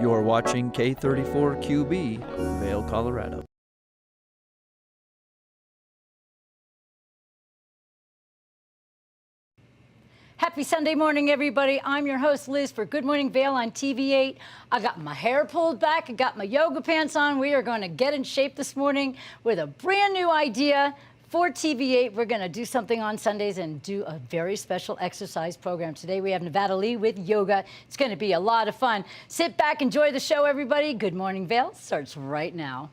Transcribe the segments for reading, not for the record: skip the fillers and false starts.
You're watching K34QB, Vail, Colorado. Happy Sunday morning, everybody. I'm your host, Liz, for Good Morning Vail on TV8. I got my hair pulled back. I got my yoga pants on. We are going to get in shape this morning with a brand new idea for TV8. We're going to do something on Sundays and do a very special exercise program. Today we have Nevada Lee with yoga. It's going to be a lot of fun. Sit back, enjoy the show, everybody. Good Morning Vail starts right now.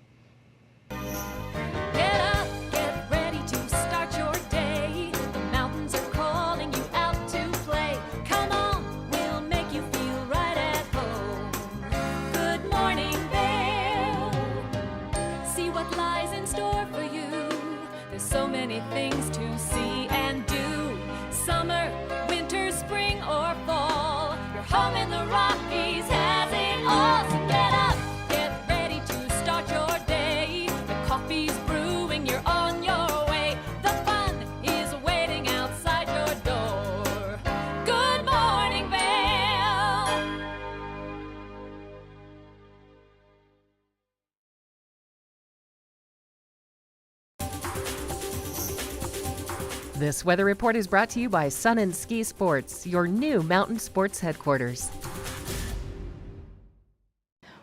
Get up, get ready to start your day. The mountains are calling you out to play. Come on, we'll make you feel right at home. Good morning, Vail. See what lies in store for you. There's so many things to see and do. Summer, winter, spring, or fall. Your home in the Rockies has it all. So get up, get ready to start your day. The coffee's brewing, you're on your way. The fun is waiting outside your door. Good morning, Vail. This weather report is brought to you by Sun and Ski Sports, your new mountain sports headquarters.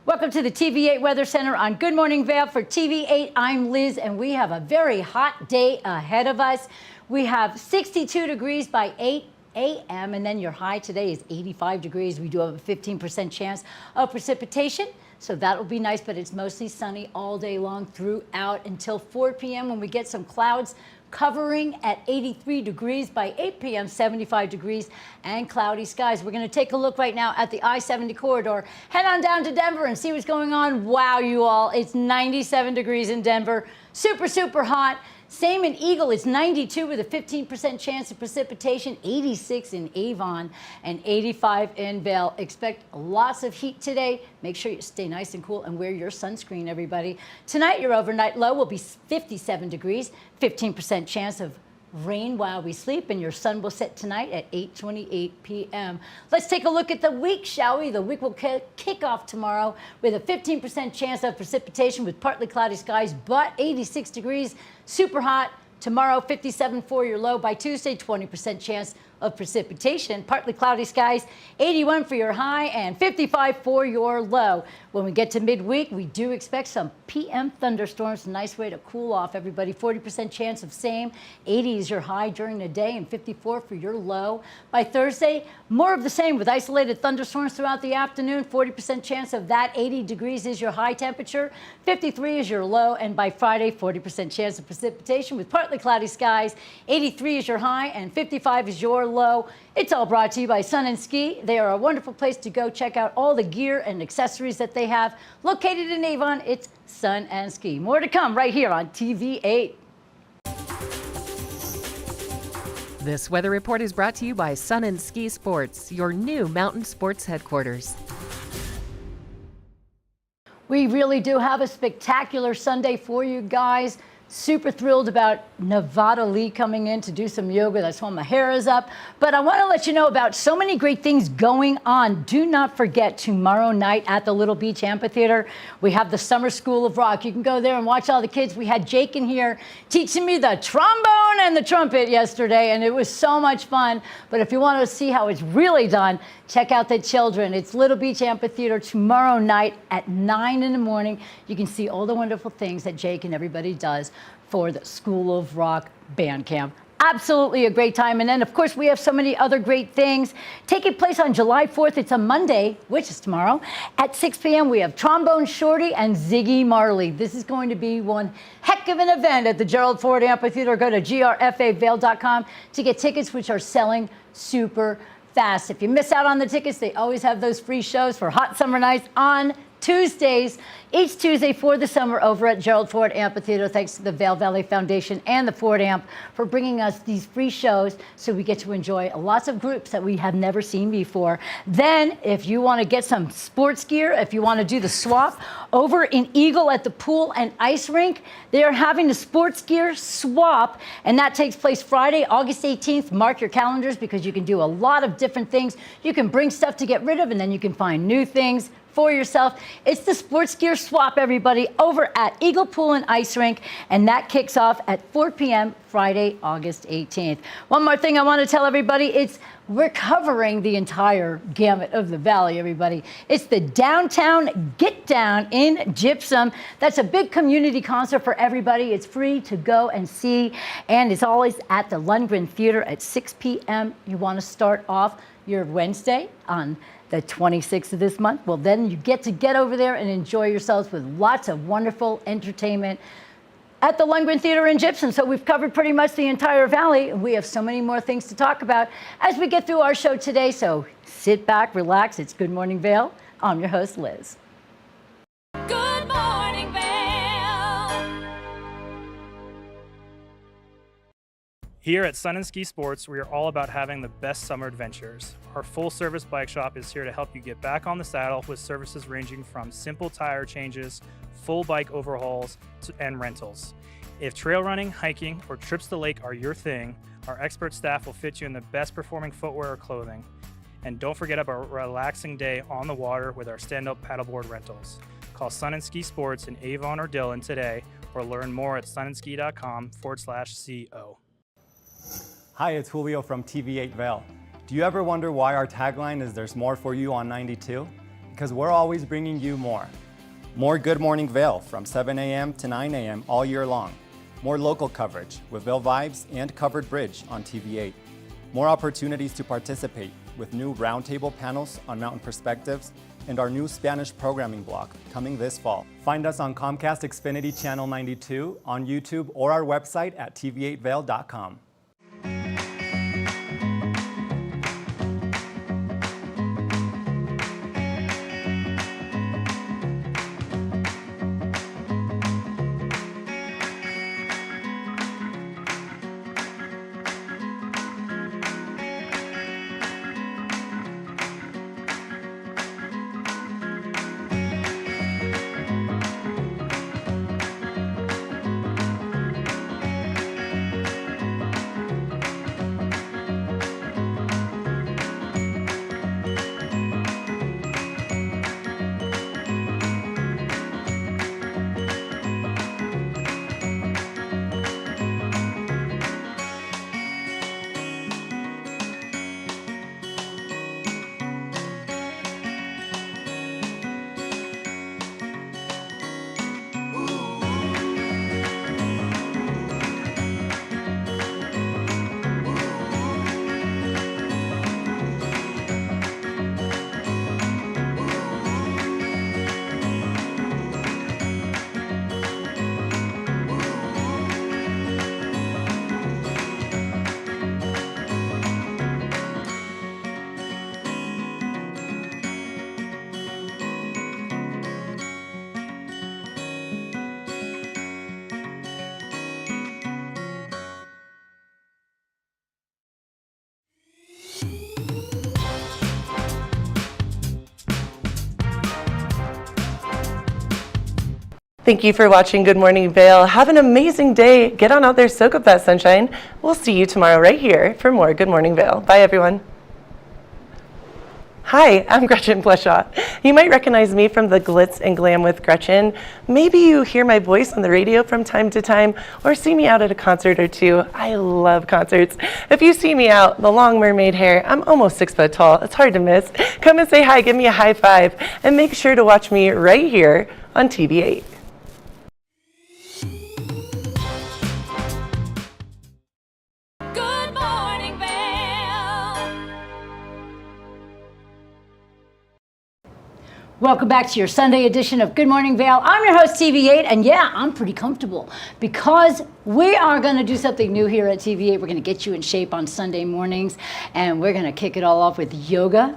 Welcome to the TV8 Weather Center on Good Morning Vail. For TV8, I'm Liz, and we have a very hot day ahead of us. We have 62 degrees by 8 a.m., and then your high today is 85 degrees. We do have a 15% chance of precipitation, so that will be nice, but it's mostly sunny all day long throughout until 4 p.m. when we get some clouds covering at 83 degrees by 8 p.m., 75 degrees and cloudy skies. We're going to take a look right now at the I-70 corridor. Head on down to Denver and see what's going on. Wow, you all, it's 97 degrees in Denver. Super, super hot. Same in Eagle, it's 92 with a 15% chance of precipitation, 86 in Avon, and 85 in Vail. Expect lots of heat today. Make sure you stay nice and cool and wear your sunscreen, everybody. Tonight, your overnight low will be 57 degrees, 15% chance of rain while we sleep, and your sun will set tonight at 8:28 p.m. Let's take a look at the week, shall we? The week will kick off tomorrow with a 15% chance of precipitation with partly cloudy skies, but 86 degrees, super hot. Tomorrow, 57 for your low. By Tuesday, 20% chance of precipitation, partly cloudy skies, 81 for your high and 55 for your low. When we get to midweek, we do expect some PM thunderstorms. Nice way to cool off, everybody. 40% chance of same. 80 is your high during the day and 54 for your low. By Thursday, more of the same with isolated thunderstorms throughout the afternoon. 40% chance of that. 80 degrees is your high temperature. 53 is your low. And by Friday, 40% chance of precipitation with partly cloudy skies. 83 is your high and 55 is your low. It's all brought to you by Sun and Ski. They are a wonderful place to go check out all the gear and accessories that they have. Located in Avon, it's Sun and Ski. More to come right here on TV8. This weather report is brought to you by Sun and Ski Sports, your new mountain sports headquarters. We really do have a spectacular Sunday for you guys. Super thrilled about Nevada Lee coming in to do some yoga. That's why my hair is up. But I want to let you know about so many great things going on. Do not forget tomorrow night at the Little Beach Amphitheater, we have the Summer School of Rock. You can go there and watch all the kids. We had Jake in here teaching me the trombone and the trumpet yesterday, and it was so much fun. But if you want to see how it's really done, check out the children. It's Little Beach Amphitheater tomorrow night at 9 in the morning. You can see all the wonderful things that Jake and everybody does for the School of Rock Band Camp. Absolutely a great time. And then, of course, we have so many other great things taking place on July 4th. It's a Monday, which is tomorrow. At 6 p.m., we have Trombone Shorty and Ziggy Marley. This is going to be one heck of an event at the Gerald Ford Amphitheater. Go to grfavail.com to get tickets, which are selling super fast. If you miss out on the tickets, they always have those free shows for hot summer nights on Tuesdays, each Tuesday for the summer over at Gerald Ford Amphitheater. Thanks to the Vail Valley Foundation and the Ford Amp for bringing us these free shows so we get to enjoy lots of groups that we have never seen before. Then, if you want to get some sports gear, if you want to do the swap, over in Eagle at the pool and ice rink, they are having the sports gear swap, and that takes place Friday, August 18th. Mark your calendars because you can do a lot of different things. You can bring stuff to get rid of, and then you can find new things for yourself. It's the sports gear swap, everybody, over at Eagle Pool and Ice Rink, and that kicks off at 4 p.m. Friday, August 18th. One more thing I want to tell everybody, we're covering the entire gamut of the valley, everybody. It's the Downtown Get Down in Gypsum. That's a big community concert for everybody. It's free to go and see, and it's always at the Lundgren Theater at 6 p.m. You want to start off your Wednesday on the 26th of this month. Well, then you get over there and enjoy yourselves with lots of wonderful entertainment at the Lundgren Theater in Gypsum. So we've covered pretty much the entire valley. We have so many more things to talk about as we get through our show today. So sit back, relax. It's Good Morning Vail. I'm your host, Liz. Good Morning Vail. Here at Sun and Ski Sports, we are all about having the best summer adventures. Our full-service bike shop is here to help you get back on the saddle with services ranging from simple tire changes, full bike overhauls, and rentals. If trail running, hiking, or trips to the lake are your thing, our expert staff will fit you in the best performing footwear or clothing. And don't forget about a relaxing day on the water with our stand-up paddleboard rentals. Call Sun and Ski Sports in Avon or Dillon today, or learn more at sunandski.com/CO. Hi, it's Julio from TV8 Vail. Do you ever wonder why our tagline is "There's more for you on 92"? Because we're always bringing you more. More Good Morning Vail from 7 a.m. to 9 a.m. all year long. More local coverage with Vail Vibes and Covered Bridge on TV8. More opportunities to participate with new roundtable panels on mountain perspectives and our new Spanish programming block coming this fall. Find us on Comcast Xfinity Channel 92, on YouTube, or our website at tv8vail.com. Thank you for watching Good Morning Vail. Have an amazing day. Get on out there, soak up that sunshine. We'll see you tomorrow right here for more Good Morning Vail. Bye, everyone. Hi, I'm Gretchen Bleshaw. You might recognize me from the Glitz and Glam with Gretchen. Maybe you hear my voice on the radio from time to time or see me out at a concert or two. I love concerts. If you see me out, the long mermaid hair, I'm almost 6 foot tall. It's hard to miss. Come and say hi, give me a high five, and make sure to watch me right here on TV8. Good Morning Vail. Welcome back to your Sunday edition of Good Morning Vail. I'm your host, TV8, and yeah, I'm pretty comfortable because we are going to do something new here at TV8. We're going to get you in shape on Sunday mornings, and we're going to kick it all off with yoga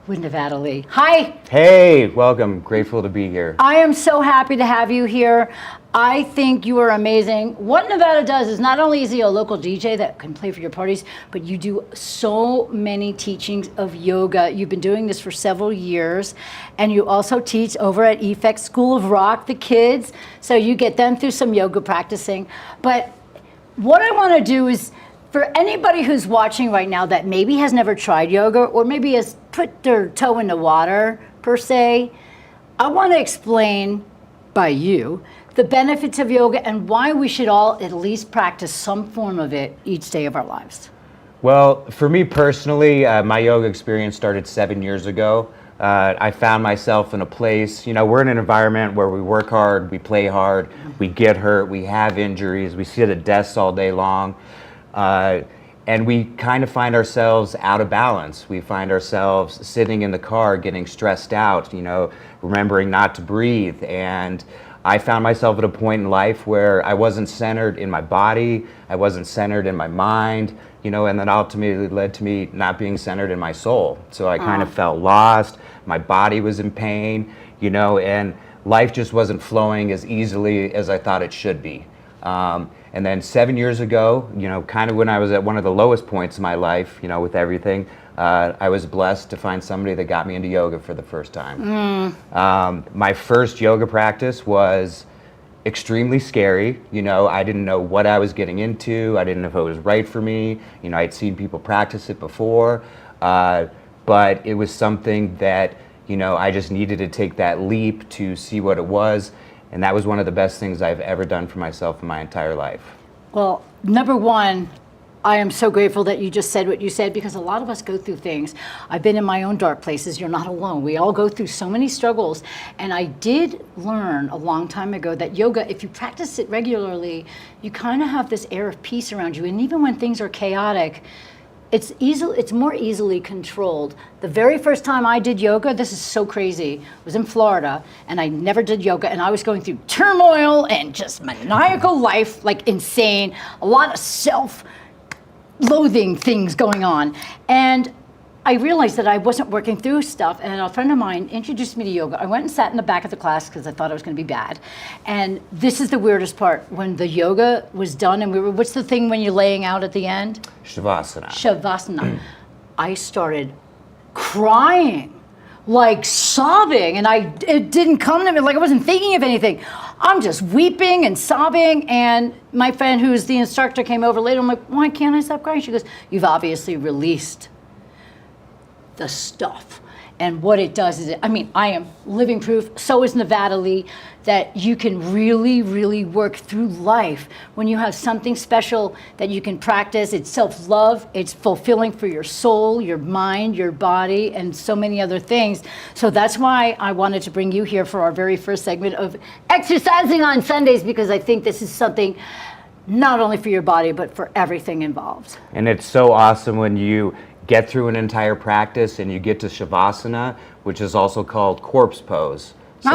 with Nevada Lee. Hi. Hey, welcome. Grateful to be here. I am so happy to have you here. I think you are amazing. What Nevada does is not only is he a local DJ that can play for your parties, but you do so many teachings of yoga. You've been doing this for several years, and you also teach over at Effect School of Rock, the kids, so you get them through some yoga practicing. But what I want to do is, for anybody who's watching right now that maybe has never tried yoga or maybe has put their toe in the water per se. I want to explain by you the benefits of yoga and why we should all at least practice some form of it each day of our lives. Well, for me personally, my yoga experience started 7 years ago. I found myself in a place, we're in an environment where we work hard, we play hard, we get hurt, we have injuries, we sit at desks all day long, and we kind of find ourselves out of balance. We find ourselves sitting in the car getting stressed out, remembering not to breathe. And I found myself at a point in life where I wasn't centered in my body, I wasn't centered in my mind, and that ultimately led to me not being centered in my soul. So I kind of felt lost, my body was in pain, and life just wasn't flowing as easily as I thought it should be. And then 7 years ago, kind of when I was at one of the lowest points in my life, with everything, I was blessed to find somebody that got me into yoga for the first time. My first yoga practice was extremely scary. I didn't know what I was getting into. I didn't know if it was right for me. I'd seen people practice it before, but it was something that, I just needed to take that leap to see what it was. And that was one of the best things I've ever done for myself in my entire life. Well, number one, I am so grateful that you just said what you said, because a lot of us go through things. I've been in my own dark places. You're not alone. We all go through so many struggles. And I did learn a long time ago that yoga, if you practice it regularly, you kind of have this air of peace around you. And even when things are chaotic, it's more easily controlled. The very first time I did yoga, this is so crazy, was in Florida, and I never did yoga, and I was going through turmoil and just maniacal life, like insane, a lot of self-loathing things going on. And I realized that I wasn't working through stuff, and a friend of mine introduced me to yoga. I went and sat in the back of the class because I thought I was going to be bad. And this is the weirdest part. When the yoga was done, and what's the thing when you're laying out at the end? Shavasana. Shavasana. I started crying, like sobbing, and it didn't come to me, like I wasn't thinking of anything. I'm just weeping and sobbing, and my friend who's the instructor came over later. I'm like, why can't I stop crying? She goes, you've obviously released the stuff. And what it does is, I am living proof, so is Nevada Lee, that you can really, really work through life when you have something special that you can practice. It's self-love, it's fulfilling for your soul, your mind, your body, and so many other things. So that's why I wanted to bring you here for our very first segment of exercising on Sundays, because I think this is something not only for your body, but for everything involved. And it's so awesome when you get through an entire practice and you get to Shavasana, which is also called corpse pose. So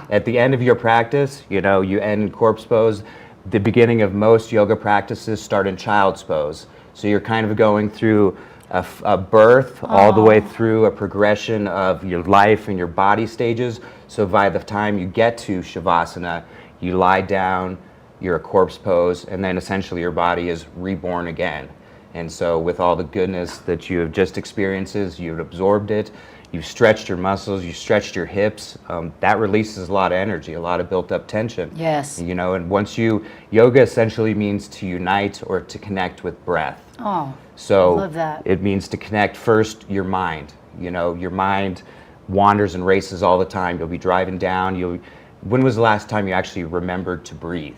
at the end of your practice, you end in corpse pose. The beginning of most yoga practices start in child's pose. So you're kind of going through a birth all the way through a progression of your life and your body stages. So by the time you get to Shavasana, you lie down, you're a corpse pose, and then essentially your body is reborn again. And so with all the goodness that you have just experienced, you've absorbed it, you've stretched your muscles, you've stretched your hips, that releases a lot of energy, a lot of built up tension. Yes. And once yoga essentially means to unite or to connect with breath. Oh, so I love that. It means to connect first your mind. Your mind wanders and races all the time. You'll be driving down. When was the last time you actually remembered to breathe?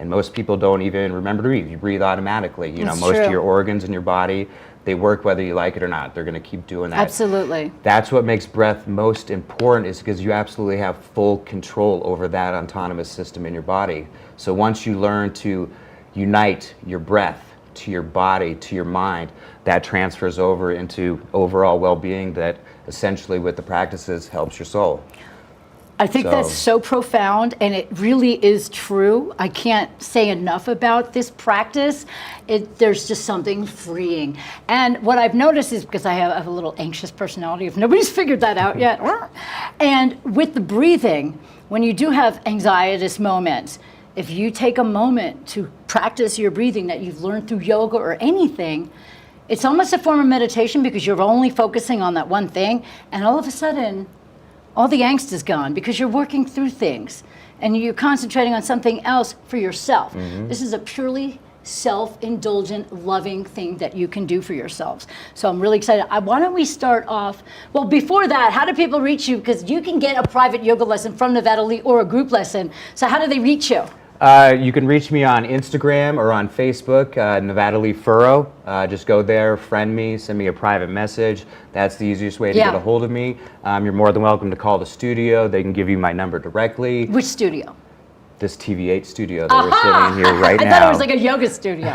And most people don't even remember to breathe. You breathe automatically. Most of your organs in your body, they work whether you like it or not. They're going to keep doing that. Absolutely. That's what makes breath most important, is because you absolutely have full control over that autonomous system in your body. So once you learn to unite your breath to your body, to your mind, that transfers over into overall well-being that essentially with the practices helps your soul. I think that's so profound, and it really is true. I can't say enough about this practice. There's just something freeing. And what I've noticed is, because I have a little anxious personality, if nobody's figured that out yet, and with the breathing, when you do have anxietous moments, if you take a moment to practice your breathing that you've learned through yoga or anything, it's almost a form of meditation, because you're only focusing on that one thing, and all of a sudden, all the angst is gone, because you're working through things and you're concentrating on something else for yourself. This is a purely self-indulgent, loving thing that you can do for yourselves. So I'm really excited. Why don't we start off, well, before that, how do people reach you? Because you can get a private yoga lesson from Nevada Lee or a group lesson. So how do they reach you? You can reach me on Instagram or on Facebook, Nevada Lee Furrow. Just go there, friend me, send me a private message. That's the easiest way to get a hold of me. You're more than welcome to call the studio. They can give you my number directly. Which studio? This TV8 studio that we're sitting in here right now. I thought it was like a yoga studio.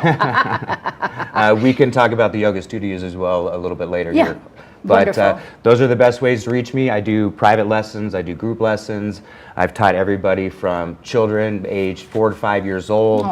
We can talk about the yoga studios as well a little bit later Yeah. here. But Wonderful. those are the best ways to reach me. I do private lessons, I do group lessons. I've taught everybody from children aged 4 to 5 years old,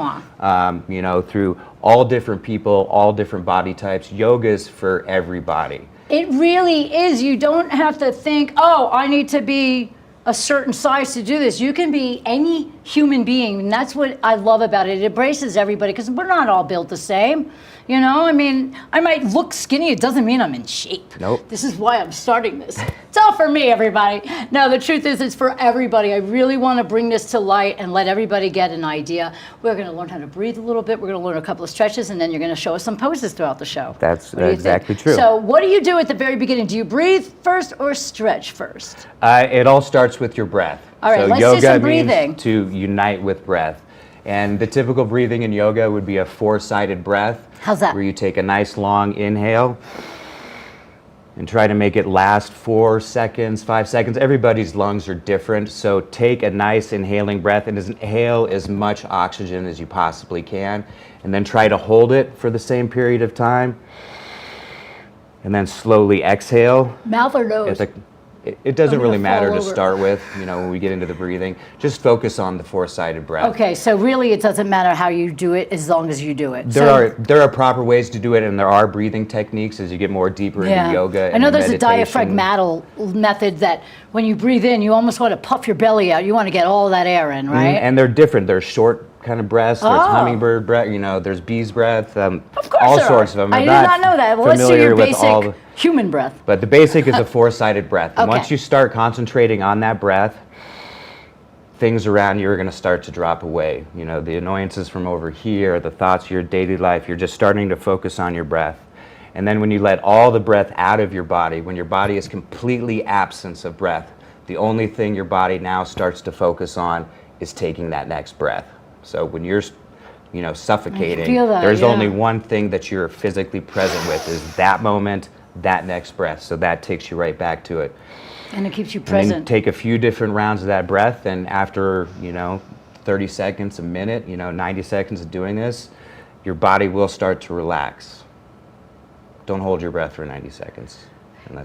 you know, through all different people, all different body types. Yoga is for everybody. It really is. You don't have to think, oh, I need to be a certain size to do this. You can be any human being, and that's what I love about it. It embraces everybody, because we're not all built the same. You know, I mean, I might look skinny, it doesn't mean I'm in shape. Nope. This is why I'm starting this. It's all for me, everybody. No, the truth is, it's for everybody. I really want to bring this to light and let everybody get an idea. We're going to learn how to breathe a little bit. We're going to learn a couple of stretches, and then you're going to show us some poses throughout the show. That's What do you exactly think? true. So what do you do at the very beginning? Do you breathe first or stretch first? It all starts with your breath. All right, so let's do yoga some means breathing. to unite with breath. And the typical breathing in yoga would be a 4-sided breath. How's that? Where you take a nice long inhale and try to make it last 4 seconds, 5 seconds. Everybody's lungs are different, so take a nice inhaling breath and inhale as much oxygen as you possibly can, and then try to hold it for the same period of time, and then slowly exhale. Mouth or nose? It doesn't I'm really gonna matter fall to over. start with, you know, when we get into the breathing. Just focus on the 4-sided breath. Okay, so really it doesn't matter how you do it as long as you do it. There are proper ways to do it, and there are breathing techniques as you get more deeper into yoga. I know and there's a meditation. diaphragmatic method that when you breathe in, you almost want to puff your belly out. You want to get all that air in, right? And they're different. There's short kind of breaths. There's Oh. hummingbird breath. You know, there's bee's breath. Of course all there sorts are. of them. I I'm did not know that. Well, let's do familiar your with all basic the, human breath. but the basic is a 4-sided breath. And Okay. once you start concentrating on that breath, things around you are going to start to drop away. You know, the annoyances from over here, the thoughts of your daily life, you're just starting to focus on your breath. And then when you let all the breath out of your body, when your body is completely absence of breath, the only thing your body now starts to focus on is taking that next breath. So when you're, you know, suffocating, feel that, there's yeah. only one thing that you're physically present with, is that moment, that next breath. So that takes you right back to it. And it keeps you And then present. take a few different rounds of that breath, and after, you know, 30 seconds, a minute, you know, 90 seconds of doing this, your body will start to relax. Don't hold your breath for 90 seconds.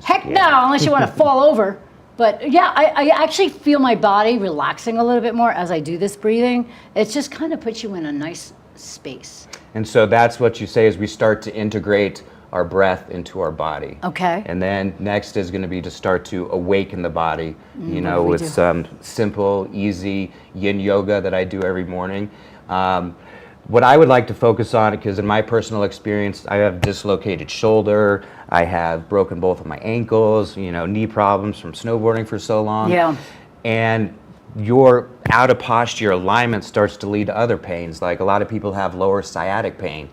Heck no, unless you want to fall over. But yeah, I actually feel my body relaxing a little bit more as I do this breathing. It just kind of puts you in a nice space. And so that's what you say, is we start to integrate our breath into our body. Okay. And then next is going to be to start to awaken the body, you know, do we with do? some simple, easy yin yoga that I do every morning. What I would like to focus on, because in my personal experience, I have dislocated shoulder, I have broken both of my ankles, you know, knee problems from snowboarding for so long. Yeah. And your out of posture alignment starts to lead to other pains. Like a lot of people have lower sciatic pain,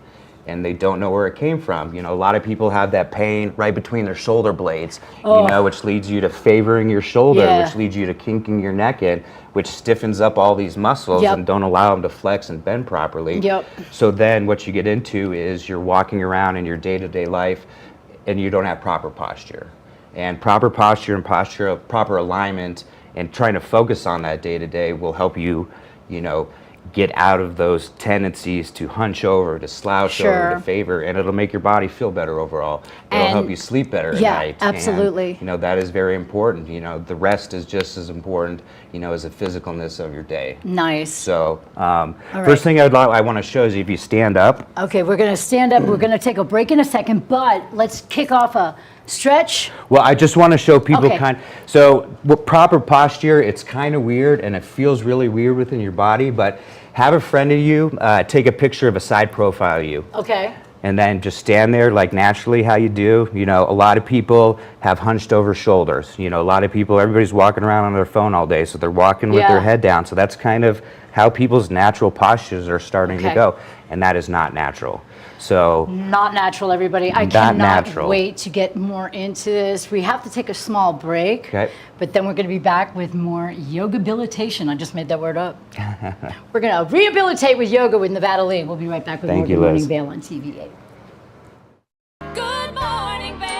and they don't know where it came from. You know, a lot of people have that pain right between their shoulder blades, you know, which leads you to favoring your shoulder, Yeah. which leads you to kinking your neck in, which stiffens up all these muscles Yep. and don't allow them to flex and bend properly. Yep. So then what you get into is you're walking around in your day-to-day life and you don't have proper posture. And proper posture and proper alignment and trying to focus on that day-to-day will help you, you know, get out of those tendencies to hunch over, to slouch over, Sure. to favor, and it'll make your body feel better overall. It'll help And- you sleep better at yeah, night. absolutely. And, you know, that is very important. You know, the rest is just as important, you know, as the physicalness of your day. Nice. So, right. first thing I want to show is if you stand up. Okay, we're going to stand up. We're going to take a break in a second, but let's kick off a stretch. Well, I just want to show people Okay. so with proper posture, it's kind of weird and it feels really weird within your body, but have a friend of you take a picture of a side profile of you. Okay. And then just stand there like naturally how you do. You know, a lot of people have hunched over shoulders. You know, a lot of people, everybody's walking around on their phone all day, so they're walking with Yeah. their head down. So that's kind of how people's natural postures are starting to Okay. go. and that is not natural. So Not natural, everybody. I Not cannot natural. wait to get more into this. We have to take a small break, Okay. but then we're going to be back with more yoga-bilitation. I just made that word up. We're going to rehabilitate with yoga with Nevada Lee. We'll be right back with Thank more you, Good Morning Liz. Vail on TV8. Good Morning Vail.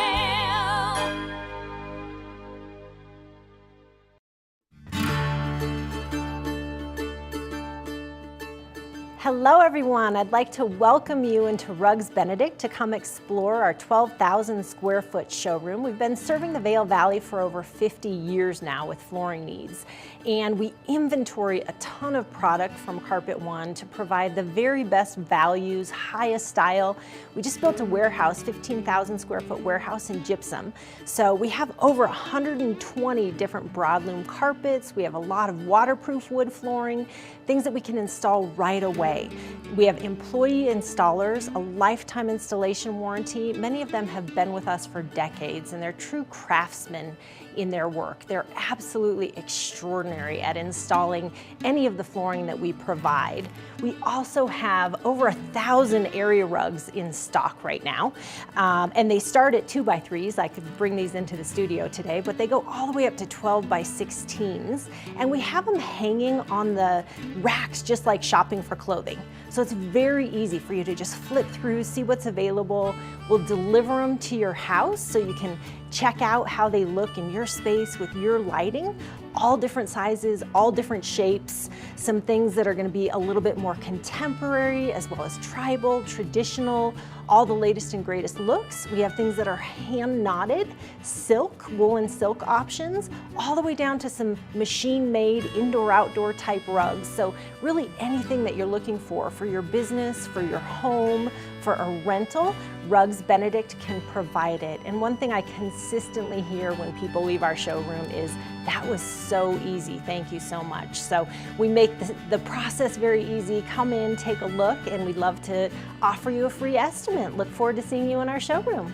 Hello everyone, I'd like to welcome you into Rugs Benedict to come explore our 12,000 square foot showroom. We've been serving the Vail Valley for over 50 years now with flooring needs, and we inventory a ton of product from Carpet One to provide the very best values, highest style. We just built a warehouse, 15,000 square foot warehouse in gypsum. So we have over 120 different broadloom carpets. We have a lot of waterproof wood flooring, things that we can install right away. We have employee installers, a lifetime installation warranty. Many of them have been with us for decades, and they're true craftsmen in their work. They're absolutely extraordinary at installing any of the flooring that we provide. We also have over 1,000 area rugs in stock right now, and they start at 2x3s. I could bring these into the studio today, but they go all the way up to 12x16s, and we have them hanging on the racks just like shopping for clothing. So it's very easy for you to just flip through, see what's available. We'll deliver them to your house so you can check out how they look in your space with your lighting. All different sizes, all different shapes, some things that are going to be a little bit more contemporary as well as tribal, traditional, all the latest and greatest looks. We have things that are hand knotted, silk, woolen silk options, all the way down to some machine made indoor outdoor type rugs. So really anything that you're looking for your business, for your home, for a rental, Rugs Benedict can provide it. And one thing I consistently hear when people leave our showroom is, that was so easy, thank you so much. So we make the process very easy. Come in, take a look, and we'd love to offer you a free estimate. Look forward to seeing you in our showroom.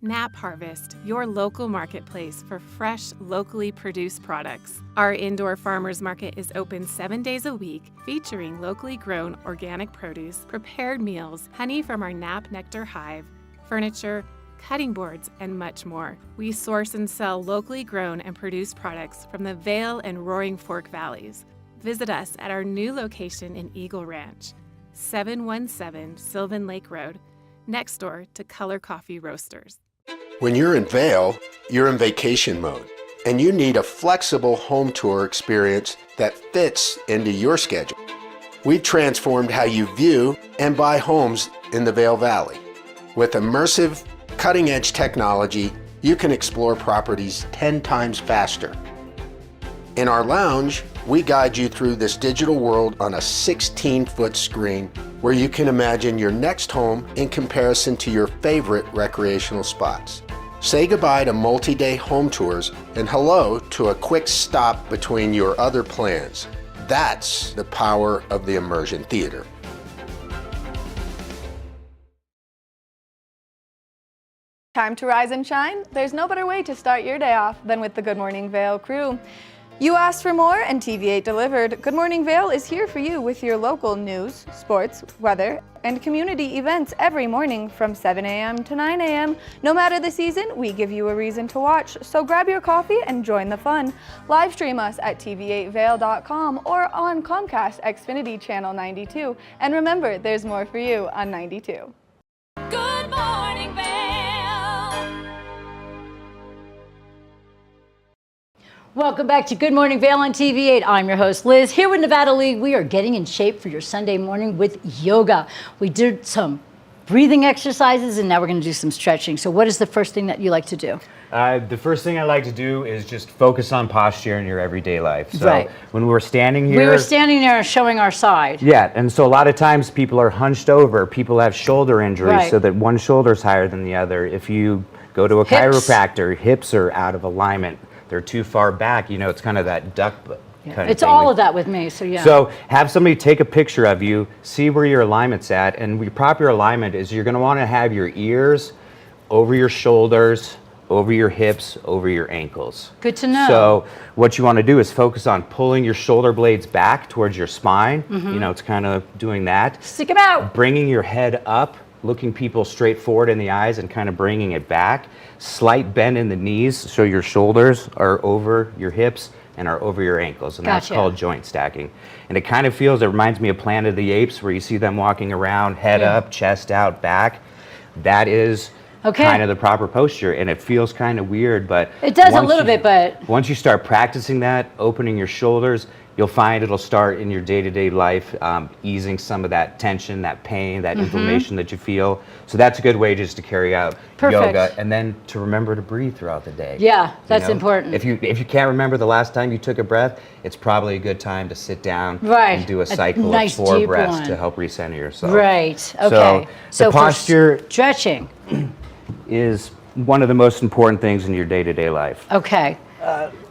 Nap Harvest, your local marketplace for fresh, locally produced products. Our indoor farmers market is open 7 days a week, featuring locally grown organic produce, prepared meals, honey from our Nap Nectar hive, furniture, cutting boards, and much more. We source and sell locally grown and produced products from the Vail and Roaring Fork Valleys. Visit us at our new location in Eagle Ranch, 717 Sylvan Lake Road, next door to Color Coffee Roasters. When you're in Vail, you're in vacation mode, and you need a flexible home tour experience that fits into your schedule. We've transformed how you view and buy homes in the Vail Valley. With immersive, cutting-edge technology, you can explore properties 10 times faster. In our lounge, we guide you through this digital world on a 16-foot screen where you can imagine your next home in comparison to your favorite recreational spots. Say goodbye to multi-day home tours and hello to a quick stop between your other plans. That's the power of the immersion theater. Time to rise and shine? There's no better way to start your day off than with the Good Morning Vail crew. You asked for more and TV8 delivered. Good Morning Vail is here for you with your local news, sports, weather, and community events every morning from 7 a.m. to 9 a.m. No matter the season, we give you a reason to watch, so grab your coffee and join the fun. Live stream us at tv8vail.com or on Comcast Xfinity Channel 92. And remember, there's more for you on 92. Good Morning Vail. Welcome back to Good Morning Vail on TV8. I'm your host, Liz. Here with Nevada League, we are getting in shape for your Sunday morning with yoga. We did some breathing exercises, and now we're going to do some stretching. So what is the first thing that you like to do? The first thing I like to do is just focus on posture in your everyday life. So Right. when we're standing here... We were standing there showing our side. Yeah, and so a lot of times people are hunched over. People have shoulder injuries Right. so that one shoulder's higher than the other. If you go to a Hips. chiropractor, hips are out of alignment. They're too far back. You know, it's kind of that duck kind of It's thing. all of that with me, so yeah. So have somebody take a picture of you, see where your alignment's at, and your proper alignment is you're going to want to have your ears over your shoulders, over your hips, over your ankles. Good to know. So what you want to do is focus on pulling your shoulder blades back towards your spine. You know, it's kind of doing that. Stick them out. Bringing your head up, looking people straight forward in the eyes and kind of bringing it back. Slight bend in the knees so your shoulders are over your hips and are over your ankles, and that's Gotcha. called joint stacking. And it kind of feels, it reminds me of Planet of the Apes, where you see them walking around, head up, chest out, back. That is kind of the proper posture, and it feels kind of weird, but it does a little bit, but once you start practicing that, opening your shoulders, you'll find it'll start in your day-to-day life, easing some of that tension, that pain, that inflammation that you feel. So that's a good way just to carry out yoga, and then to remember to breathe throughout the day. Yeah, that's You know? important. If you can't remember the last time you took a breath, it's probably a good time to sit down and do a cycle nice of 4 deep breaths one. to help recenter yourself. Right. Okay. So the posture for stretching is one of the most important things in your day-to-day life. Okay.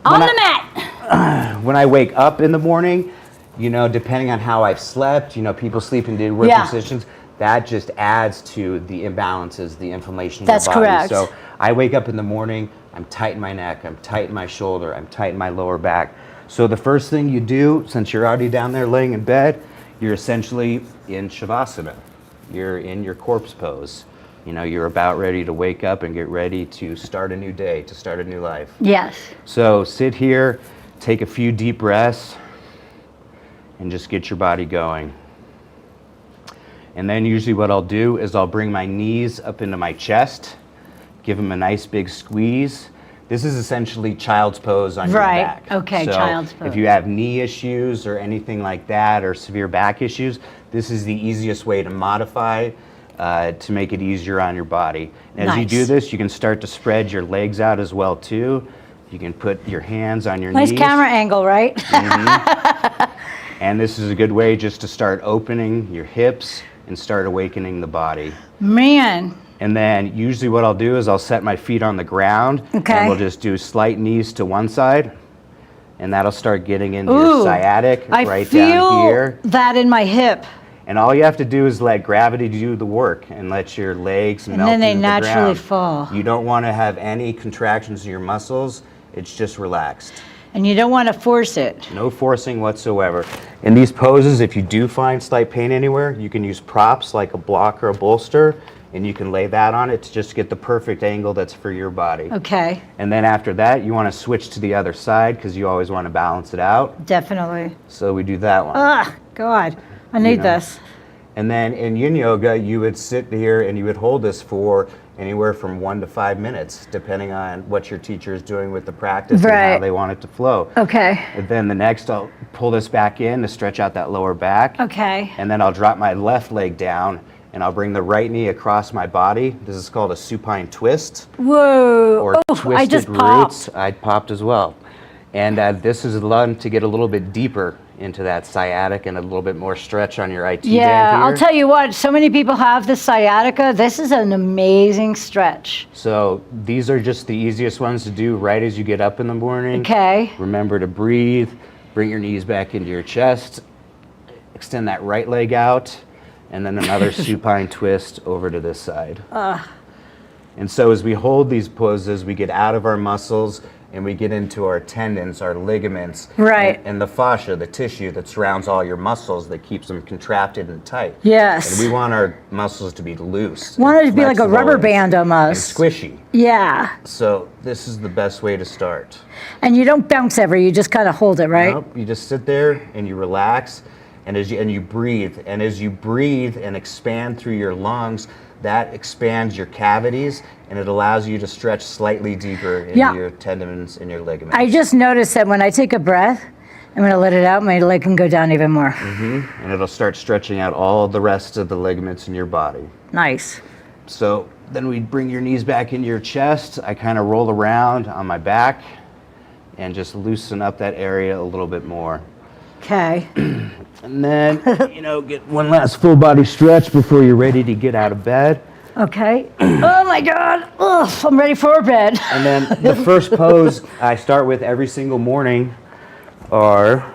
On the mat. When I wake up in the morning, you know, depending on how I've slept, you know, people sleep in working positions, that just adds to the imbalances, the inflammation in your body. Correct. So I wake up in the morning, I'm tight in my neck, I'm tight in my shoulder, I'm tight in my lower back. So the first thing you do, since you're already down there laying in bed, you're essentially in Shavasana. You're in your corpse pose. You know, you're about ready to wake up and get ready to start a new day, to start a new life. Yes. So sit here, take a few deep breaths, and just get your body going. And then usually what I'll do is I'll bring my knees up into my chest, give them a nice big squeeze. This is essentially child's pose on your back. Okay, so child's pose. if you have knee issues or anything like that, or severe back issues, this is the easiest way to modify to make it easier on your body. And as you do this, you can start to spread your legs out as well too. You can put your hands on your knees. Nice camera angle, right? And this is a good way just to start opening your hips and start awakening the body. Man. And then usually what I'll do is I'll set my feet on the ground, and we'll just do slight knees to one side, and that'll start getting into your sciatic right down here. That in my hip. And all you have to do is let gravity do the work and let your legs melt into the ground. And then they naturally fall. You don't want to have any contractions in your muscles. It's just relaxed. And you don't want to force it. No forcing whatsoever. In these poses, if you do find slight pain anywhere, you can use props like a block or a bolster, and you can lay that on it to just get the perfect angle that's for your body. Okay. And then after that, you want to switch to the other side because you always want to balance it out. Definitely. So we do that one. Ah, God. I need this. And then in yin yoga, you would sit here and you would hold this for anywhere from 1 to 5 minutes, depending on what your teacher is doing with the practice and how they want it to flow. Okay. And then the next, I'll pull this back in to stretch out that lower back. Okay. And then I'll drop my left leg down and I'll bring the right knee across my body. This is called a supine twist. Whoa. Or twisted I just roots. popped. I popped as well. And this is one to get a little bit deeper into that sciatic and a little bit more stretch on your IT band here. I'll tell you what, so many people have the sciatica. This is an amazing stretch. So these are just the easiest ones to do right as you get up in the morning. Okay. Remember to breathe, bring your knees back into your chest, extend that right leg out, and then another supine twist over to this side. And so as we hold these poses, we get out of our muscles and we get into our tendons, our ligaments, and the fascia, the tissue that surrounds all your muscles that keeps them contracted and tight. Yes. And we want our muscles to be loose. Want it to be like a flexible rubber and- band almost. And squishy. Yeah. So this is the best way to start. And you don't bounce ever, you just kind of hold it, right? Nope, you just sit there and you relax, and you breathe, and as you breathe and expand through your lungs, that expands your cavities and it allows you to stretch slightly deeper into your tendons and your ligaments. I just noticed that when I take a breath, I'm going to let it out, my leg can go down even more. And it'll start stretching out all the rest of the ligaments in your body. Nice. So then we bring your knees back into your chest. I kind of roll around on my back and just loosen up that area a little bit more. Okay. And then, get one last full body stretch before you're ready to get out of bed. Okay. Oh my God. Ugh, I'm ready for bed. And then the first pose I start with every single morning are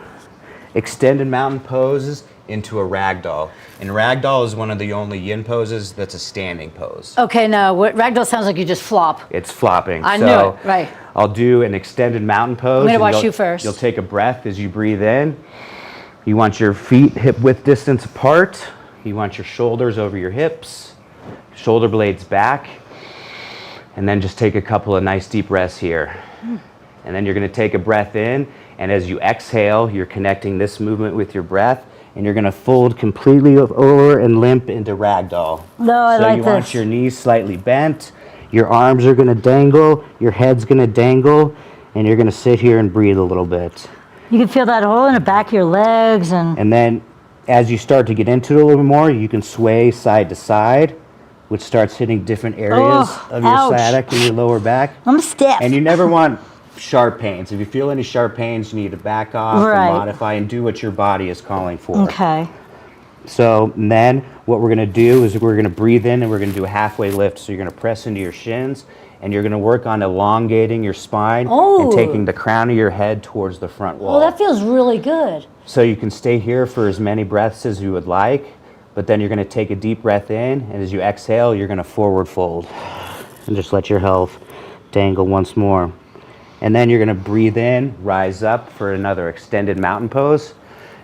extended mountain poses into a ragdoll. And ragdoll is one of the only yin poses that's a standing pose. Okay, now ragdoll sounds like you just flop. It's flopping. I so knew it, right. I'll do an extended mountain pose. I'm gonna and watch you first. You'll take a breath as you breathe in. You want your feet hip width distance apart. You want your shoulders over your hips, shoulder blades back. And then just take a couple of nice deep breaths here. And then you're gonna take a breath in, and as you exhale, you're connecting this movement with your breath, and you're gonna fold completely over and limp into ragdoll. No, I so like you this. want your knees slightly bent, your arms are gonna dangle, your head's gonna dangle, and you're gonna sit here and breathe a little bit. You can feel that all in the back of your legs And then as you start to get into it a little more, you can sway side to side, which starts hitting different areas of your sciatic and your lower back. I'm stiff. And you never want sharp pains. If you feel any sharp pains, you need to back off and modify and do what your body is calling for. Okay. So then what we're gonna do is we're gonna breathe in and we're gonna do a halfway lift. So you're gonna press into your shins and you're gonna work on elongating your spine and taking the crown of your head towards the front wall. Oh, that feels really good. So you can stay here for as many breaths as you would like, but then you're gonna take a deep breath in, and as you exhale, you're gonna forward fold. And just let your health dangle once more. And then you're gonna breathe in, rise up for another extended mountain pose.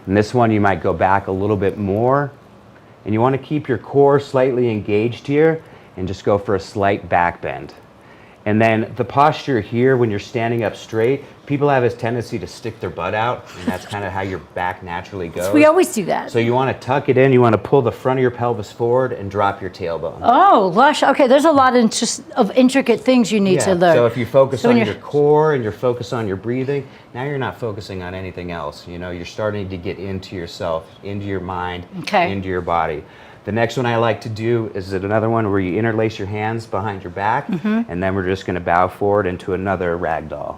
And this one, you might go back a little bit more. And you wanna keep your core slightly engaged here, and just go for a slight back bend. And then the posture here, when you're standing up straight, people have this tendency to stick their butt out, and that's kind of how your back naturally goes. We always do that. So you want to tuck it in, you want to pull the front of your pelvis forward and drop your tailbone. Oh, lush. Okay, there's a lot of intricate things you need to learn. So if you focus on your core and you're focused on your breathing, now you're not focusing on anything else. You know, you're starting to get into yourself, into your mind, into your body. The next one I like to do is another one where you interlace your hands behind your back, and then we're just going to bow forward into another ragdoll.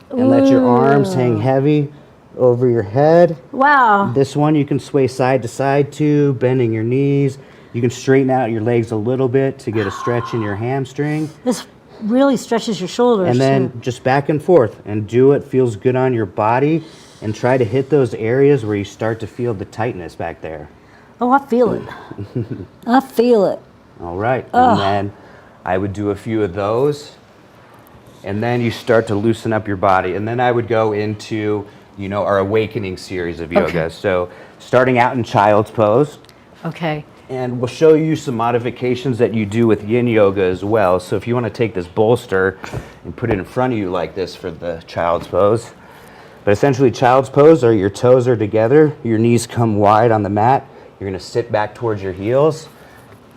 And let your arms hang heavy over your head. Wow. This one you can sway side to side to, bending your knees. You can straighten out your legs a little bit to get a stretch in your hamstring. This really stretches your shoulders. And then just back and forth and do what feels good on your body, and try to hit those areas where you start to feel the tightness back there. Oh, I feel it. I feel it. All right. And then I would do a few of those. And then you start to loosen up your body. And then I would go into, you know, our awakening series of yoga. So starting out in child's pose. Okay. And we'll show you some modifications that you do with yin yoga as well. So if you want to take this bolster and put it in front of you like this for the child's pose. But essentially child's pose are your toes are together, your knees come wide on the mat. You're going to sit back towards your heels.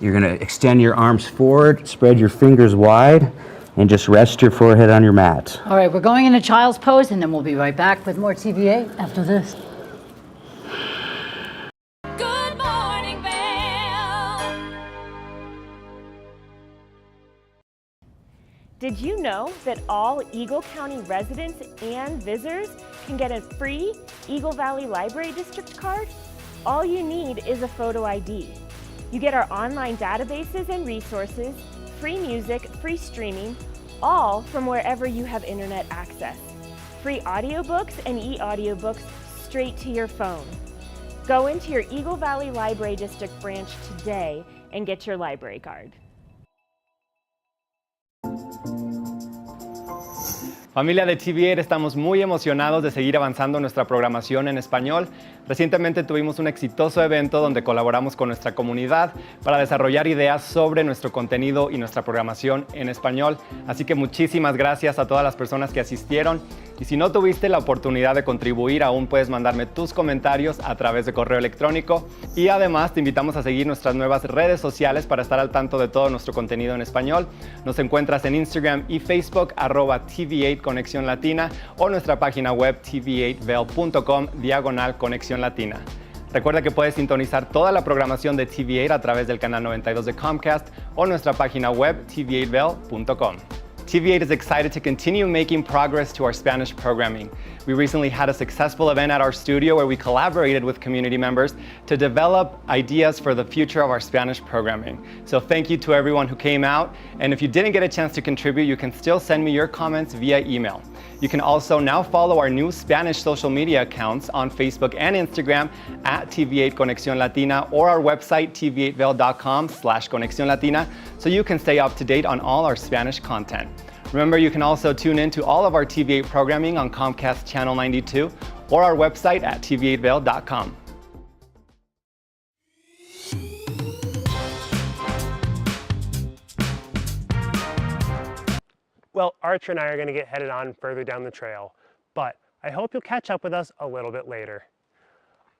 You're going to extend your arms forward, spread your fingers wide, and just rest your forehead on your mat. All right, we're going into child's pose, and then we'll be right back with more TV8 after this. Good Morning Vail. Did you know that all Eagle County residents and visitors can get a free Eagle Valley Library District card? All you need is a photo ID. You get our online databases and resources, free music, free streaming, all from wherever you have internet access. Free audiobooks and e-audiobooks straight to your phone. Go into your Eagle Valley Library District branch today and get your library card. Familia de TV8, estamos muy emocionados de seguir avanzando nuestra programación en español. Recientemente tuvimos un exitoso evento donde colaboramos con nuestra comunidad para desarrollar ideas sobre nuestro contenido y nuestra programación en español. Así que muchísimas gracias a todas las personas que asistieron. Y si no tuviste la oportunidad de contribuir, aún puedes mandarme tus comentarios a través de correo electrónico. Y además te invitamos a seguir nuestras nuevas redes sociales para estar al tanto de todo nuestro contenido en español. Nos encuentras en Instagram y Facebook, @TV8 Conexión Latina, o nuestra página web tv8vail.com/Conexión Latina. Recuerda que puedes sintonizar toda la programación de TV8 a través del canal 92 de Comcast o nuestra página web tv8vail.com. TV8 is excited to continue making progress to our Spanish programming. We recently had a successful event at our studio where we collaborated with community members to develop ideas for the future of our Spanish programming. So thank you to everyone who came out, and if you didn't get a chance to contribute, you can still send me your comments via email. You can also now follow our new Spanish social media accounts on Facebook and Instagram at TV8 Conexión Latina or our website tv8vail.com/Conexión Latina so you can stay up to date on all our Spanish content. Remember, you can also tune in to all of our TV8 programming on Comcast Channel 92 or our website at tv8vail.com. Well, Archer and I are going to get headed on further down the trail, but I hope you'll catch up with us a little bit later.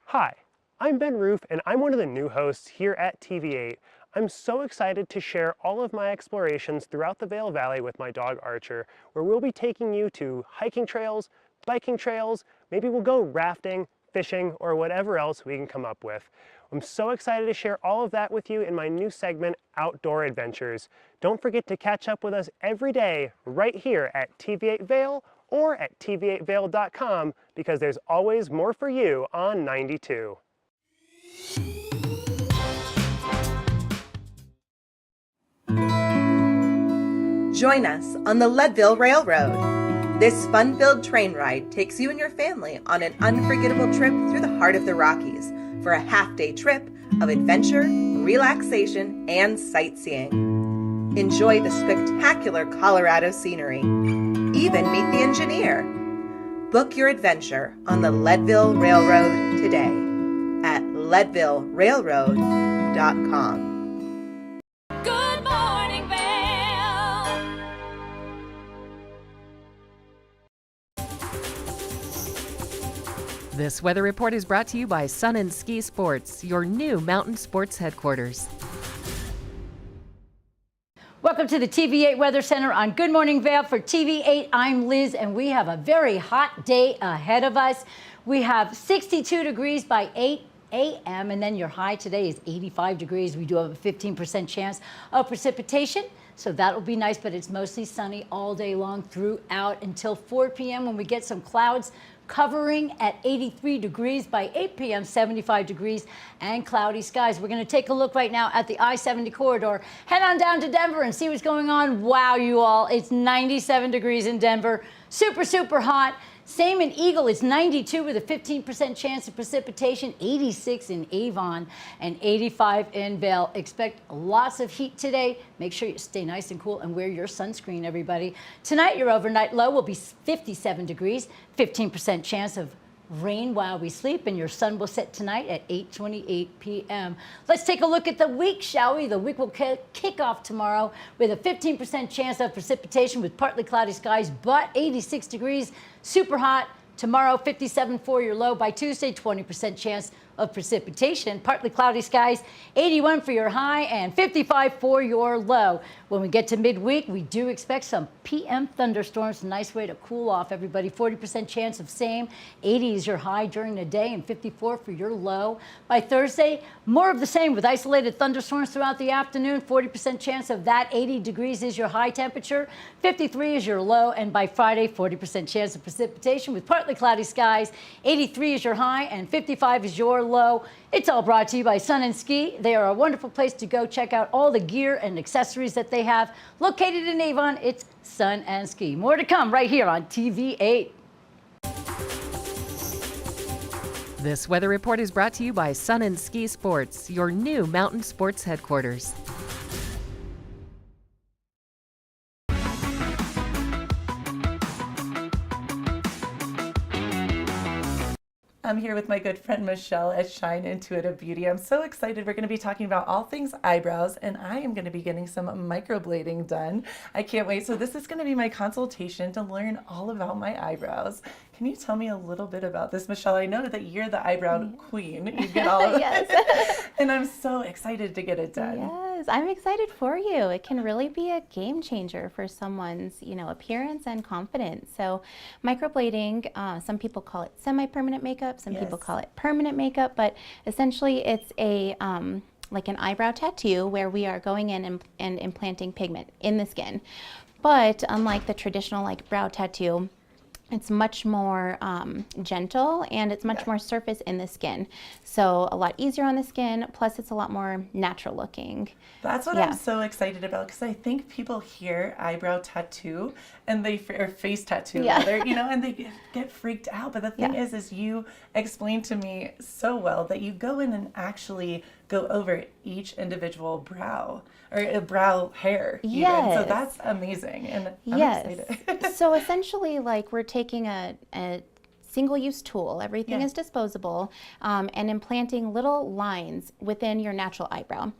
Hi, I'm Ben Roof, and I'm one of the new hosts here at TV8. I'm so excited to share all of my explorations throughout the Vail Valley with my dog Archer, where we'll be taking you to hiking trails, biking trails, maybe we'll go rafting, fishing, or whatever else we can come up with. I'm so excited to share all of that with you in my new segment, Outdoor Adventures. Don't forget to catch up with us every day right here at TV8 Vail or at tv8vail.com because there's always more for you on 92. Join us on the Leadville Railroad. This fun-filled train ride takes you and your family on an unforgettable trip through the heart of the Rockies for a half-day trip of adventure, relaxation, and sightseeing. Enjoy the spectacular Colorado scenery. Even meet the engineer. Book your adventure on the Leadville Railroad today at leadvillerailroad.com. Good Morning Vail. This weather report is brought to you by Sun and Ski Sports, your new mountain sports headquarters. Welcome to the TV8 Weather Center on Good Morning Vail. For TV8, I'm Liz, and we have a very hot day ahead of us. We have 62 degrees by 8 a.m., and then your high today is 85 degrees. We do have a 15% chance of precipitation, so that will be nice, but it's mostly sunny all day long throughout until 4 p.m. when we get some clouds covering at 83 degrees by 8 p.m., 75 degrees and cloudy skies. We're going to take a look right now at the I-70 corridor. Head on down to Denver and see what's going on. Wow, you all, it's 97 degrees in Denver. Super, super hot. Same in Eagle, it's 92 with a 15% chance of precipitation, 86 in Avon, and 85 in Vail. Expect lots of heat today. Make sure you stay nice and cool and wear your sunscreen, everybody. Tonight, your overnight low will be 57 degrees, 15% chance of rain while we sleep, and your sun will set tonight at 8:28 p.m. Let's take a look at the week, shall we? The week will kick off tomorrow with a 15% chance of precipitation with partly cloudy skies, but 86 degrees, super hot. Tomorrow, 57 for your low. By Tuesday, 20% chance of precipitation, partly cloudy skies, 81 for your high and 55 for your low. When we get to midweek, we do expect some PM thunderstorms. Nice way to cool off, everybody. 40% chance of same. 80 is your high during the day and 54 for your low. By Thursday, more of the same with isolated thunderstorms throughout the afternoon. 40% chance of that. 80 degrees is your high temperature. 53 is your low. And by Friday, 40% chance of precipitation with partly cloudy skies. 83 is your high and 55 is your low. It's all brought to you by Sun and Ski. They are a wonderful place to go check out all the gear and accessories that they have. Located in Avon, it's Sun and Ski. More to come right here on TV8. This weather report is brought to you by Sun and Ski Sports, your new mountain sports headquarters. I'm here with my good friend Michelle at Shine Intuitive Beauty. I'm so excited. We're going to be talking about all things eyebrows, and I am going to be getting some microblading done. I can't wait. So this is going to be my consultation to learn all about my eyebrows. Can you tell me a little bit about this, Michelle? I know that you're the eyebrow queen. You get all of Yes. it. And I'm so excited to get it done. Yes, I'm excited for you. It can really be a game changer for someone's, appearance and confidence. So microblading, some people call it semi-permanent makeup, some people call it permanent makeup, but essentially it's a like an eyebrow tattoo where we are going in and implanting pigment in the skin. But unlike the traditional like brow tattoo, it's much more gentle, and it's much more surface in the skin. So a lot easier on the skin, plus it's a lot more natural looking. That's what I'm so excited about, because I think people hear eyebrow tattoo and they, or face tattoo rather, you know, and they get freaked out. But the thing is you explained to me so well that you go in and actually go over each individual brow or a brow hair. Even. So that's amazing. And I'm excited. So essentially, like, we're taking a single-use tool, everything is disposable, and implanting little lines within your natural eyebrow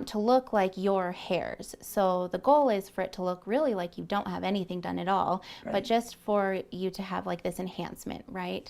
to look like your hairs. So the goal is for it to look really like you don't have anything done at all, but just for you to have like this enhancement, right?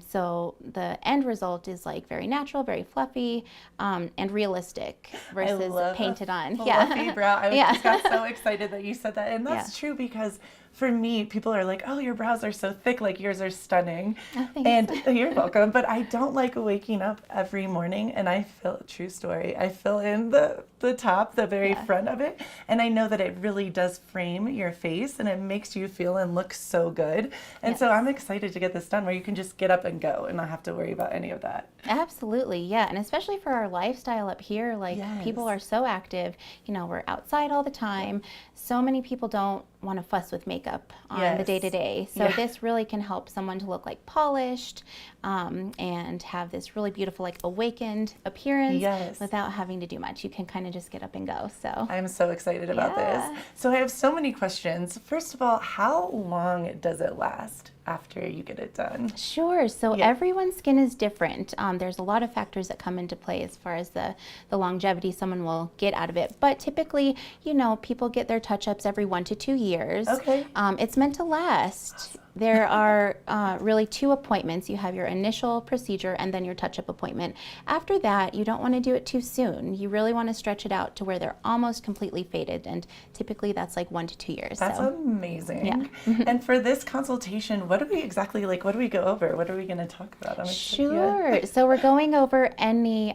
So the end result is like very natural, very fluffy, and realistic versus painted on. Fluffy brow. I just got so excited that you said that, and that's true, because for me, people are like, oh, your brows are so thick, like yours are stunning. Oh, and you're welcome. But I don't like waking up every morning and I fill, true story, I fill in the top, the very front of it. And I know that it really does frame your face and it makes you feel and look so good. And so I'm excited to get this done where you can just get up and go and not have to worry about any of that. Absolutely, yeah. And especially for our lifestyle up here, like people are so active, you know, we're outside all the time. So many people don't want to fuss with makeup on the day-to-day. So this really can help someone to look like polished and have this really beautiful, like, awakened appearance without having to do much. You can kind of just get up and go. So I'm so excited about this. So I have so many questions. First of all, how long does it last after you get it done? Sure. So everyone's skin is different. There's a lot of factors that come into play as far as the longevity someone will get out of it. But typically, you know, people get their touch-ups every 1 to 2 years. Okay. It's meant to last. There are really 2 appointments. You have your initial procedure and then your touch-up appointment. After that, you don't want to do it too soon. You really want to stretch it out to where they're almost completely faded, and typically that's like 1 to 2 years. That's amazing. And for this consultation, what do we exactly, like, what do we go over? What are we going to talk about? Sure. So we're going over any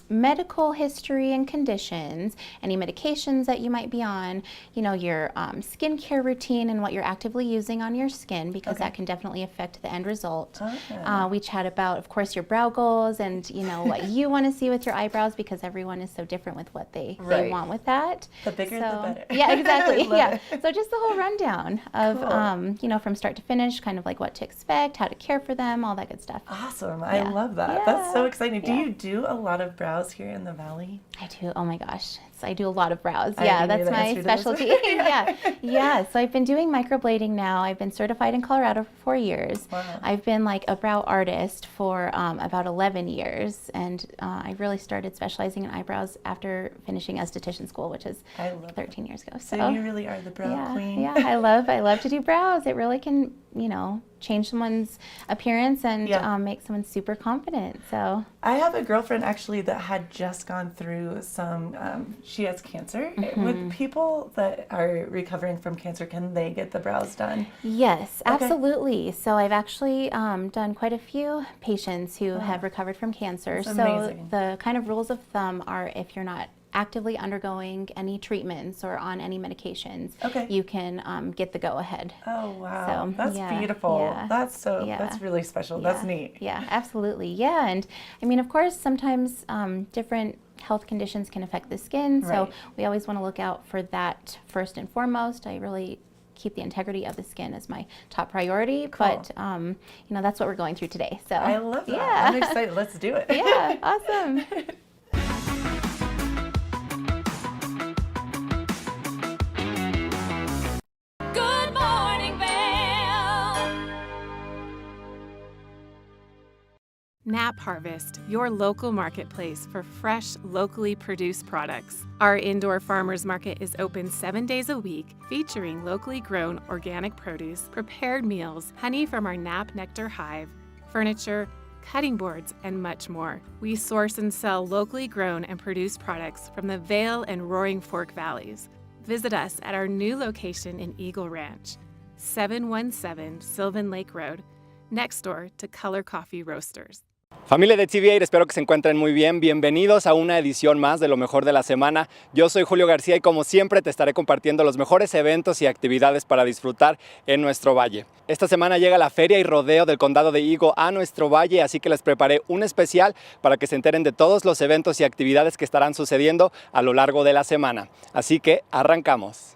medical history and conditions, any medications that you might be on, you know, your skincare routine and what you're actively using on your skin, because that can definitely affect the end result. We chat about, of course, your brow goals and, you know, what you want to see with your eyebrows, because everyone is so different with what they want with that. The bigger, the better. Yeah, exactly. So just the whole rundown of, you know, from start to finish, kind of like what to expect, how to care for them, all that good stuff. Awesome. I love that. That's so exciting. Do you do a lot of brows here in the Valley? I do. Oh my gosh. I do a lot of brows. Yeah, that's my specialty. So I've been doing microblading now. I've been certified in Colorado for 4 years. I've been like a brow artist for about 11 years. And I really started specializing in eyebrows after finishing esthetician school, which is 13 years ago. So you really are the brow queen. Yeah, I love to do brows. It really can, you know, change someone's appearance and make someone super confident. So I have a girlfriend actually that had just gone through some, she has cancer. With people that are recovering from cancer, can they get the brows done? Yes, absolutely. So I've actually done quite a few patients who have recovered from cancer. That's so amazing. The kind of rules of thumb are, if you're not actively undergoing any treatments or on any medications, you can get the go-ahead. Oh wow, so, that's beautiful. That's that's really special. That's neat. Yeah, absolutely. Yeah, and I mean, of course, sometimes different health conditions can affect the skin, so we always want to look out for that first and foremost. I really keep the integrity of the skin as my top priority, but you know, that's what we're going through today. So I love that. I'm excited. Let's do it. Yeah, awesome. Good Morning Vail. Nap Harvest, your local marketplace for fresh, locally produced products. Our indoor farmers market is open 7 days a week, featuring locally grown organic produce, prepared meals, honey from our Nap Nectar hive, furniture, cutting boards, and much more. We source and sell locally grown and produced products from the Vail and Roaring Fork Valleys. Visit us at our new location in Eagle Ranch, 717 Sylvan Lake Road, next door to Color Coffee Roasters. Familia de TV8, espero que se encuentren muy bien. Bienvenidos a una edición más de lo mejor de la semana. Yo soy Julio García y como siempre te estaré compartiendo los mejores eventos y actividades para disfrutar en nuestro valle. Esta semana llega la Feria y Rodeo del Condado de Eagle a nuestro valle, así que les preparé un especial para que se enteren de todos los eventos y actividades que estarán sucediendo a lo largo de la semana. Así que arrancamos.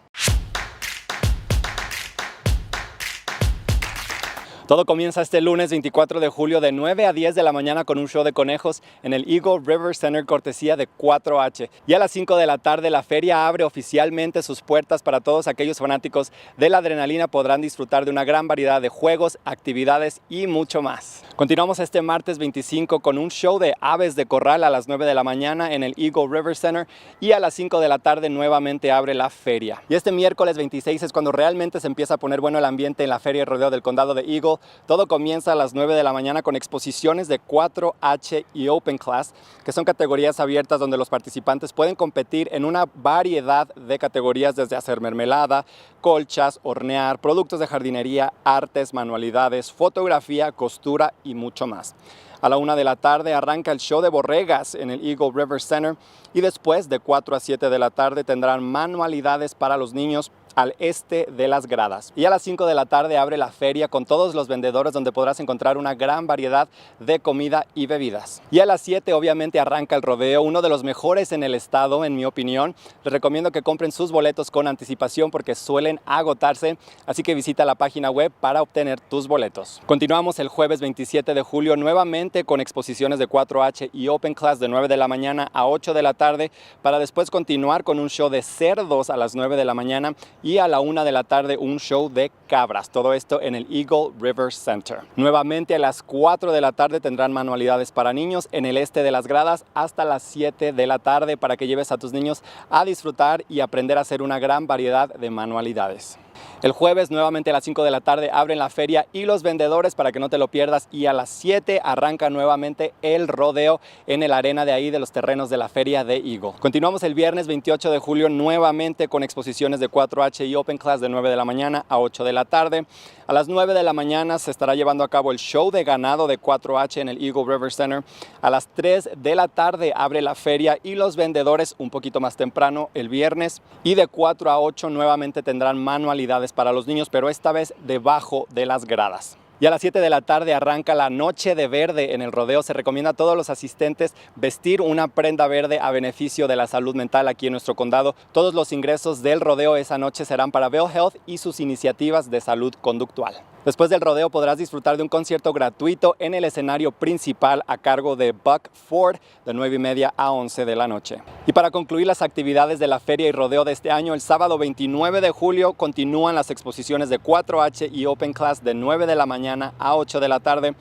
Todo comienza este lunes 24 de julio de 9 a 10 de la mañana con un show de conejos en el Eagle River Center cortesía de 4H. Y a las 5 de la tarde la feria abre oficialmente sus puertas para todos aquellos fanáticos de la adrenalina. Podrán disfrutar de una gran variedad de juegos, actividades y mucho más. Continuamos este martes 25 con un show de aves de corral a las 9 de la mañana en el Eagle River Center y a las 5 de la tarde nuevamente abre la feria. Y este miércoles 26 es cuando realmente se empieza a poner bueno el ambiente en la Feria y Rodeo del Condado de Eagle. Todo comienza a las 9 de la mañana con exposiciones de 4H y Open Class, que son categorías abiertas donde los participantes pueden competir en una variedad de categorías, desde hacer mermelada, colchas, hornear, productos de jardinería, artes, manualidades, fotografía, costura y mucho más. A la 1 de la tarde arranca el show de borregas en el Eagle River Center y después de 4 a 7 de la tarde tendrán manualidades para los niños al este de las gradas. Y a las 5 de la tarde abre la feria con todos los vendedores donde podrás encontrar una gran variedad de comida y bebidas. Y a las 7 obviamente arranca el rodeo, uno de los mejores en el estado en mi opinión. Les recomiendo que compren sus boletos con anticipación porque suelen agotarse, así que visita la página web para obtener tus boletos. Continuamos el jueves 27 de julio nuevamente con exposiciones de 4H y Open Class de 9 de la mañana a 8 de la tarde para después continuar con un show de cerdos a las 9 de la mañana y a la 1 de la tarde un show de cabras. Todo esto en el Eagle River Center. Nuevamente a las 4 de la tarde tendrán manualidades para niños en el este de las gradas hasta las 7 de la tarde para que lleves a tus niños a disfrutar y aprender a hacer una gran variedad de manualidades. El jueves nuevamente a las 5 de la tarde abren la feria y los vendedores para que no te lo pierdas, y a las 7 arranca nuevamente el rodeo en el arena de ahí de los terrenos de la feria de Eagle. Continuamos el viernes 28 de julio nuevamente con exposiciones de 4H y Open Class de 9 de la mañana a 8 de la tarde. A las 9 de la mañana se estará llevando a cabo el show de ganado de 4H en el Eagle River Center. A las 3 de la tarde abre la feria y los vendedores un poquito más temprano el viernes, y de 4 a 8 nuevamente tendrán manualidades para los niños, pero esta vez debajo de las gradas. Y a las 7 de la tarde arranca la noche de verde en el rodeo. Se recomienda a todos los asistentes vestir una prenda verde a beneficio de la salud mental aquí en nuestro condado. Todos los ingresos del rodeo esa noche serán para Vail Health y sus iniciativas de salud conductual. Después del rodeo podrás disfrutar de un concierto gratuito en el escenario principal a cargo de Buck Ford de 9:30 a 11 de la noche. Y para concluir las actividades de la feria y rodeo de este año, el sábado 29 de julio continúan las exposiciones de 4H y Open Class de 9 de la mañana a 8 de la tarde.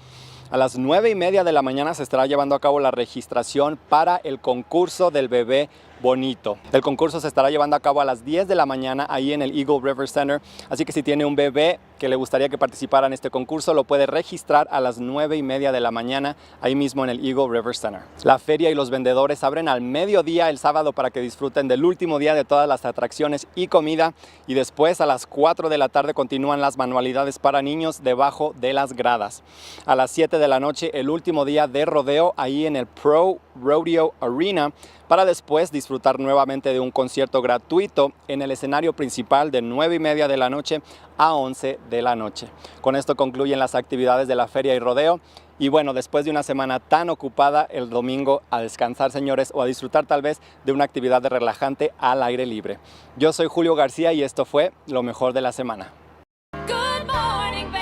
A las 9:30 de la mañana se estará llevando a cabo la registración para el concurso del bebé bonito. El concurso se estará llevando a cabo a las 10 de la mañana ahí en el Eagle River Center, así que si tiene un bebé que le gustaría que participara en este concurso, lo puede registrar a las 9:30 de la mañana ahí mismo en el Eagle River Center. La feria y los vendedores abren al mediodía el sábado para que disfruten del último día de todas las atracciones y comida, y después a las 4 de la tarde continúan las manualidades para niños debajo de las gradas. A las 7 de la noche el último día de rodeo ahí en el Pro Rodeo Arena, para después disfrutar nuevamente de un concierto gratuito en el escenario principal de 9:30 de la noche a 11 de la noche. Con esto concluyen las actividades de la feria y rodeo. Y bueno, después de una semana tan ocupada, el domingo a descansar, señores, o a disfrutar tal vez de una actividad relajante al aire libre. Yo soy Julio García y esto fue lo mejor de la semana. Good Morning Vail.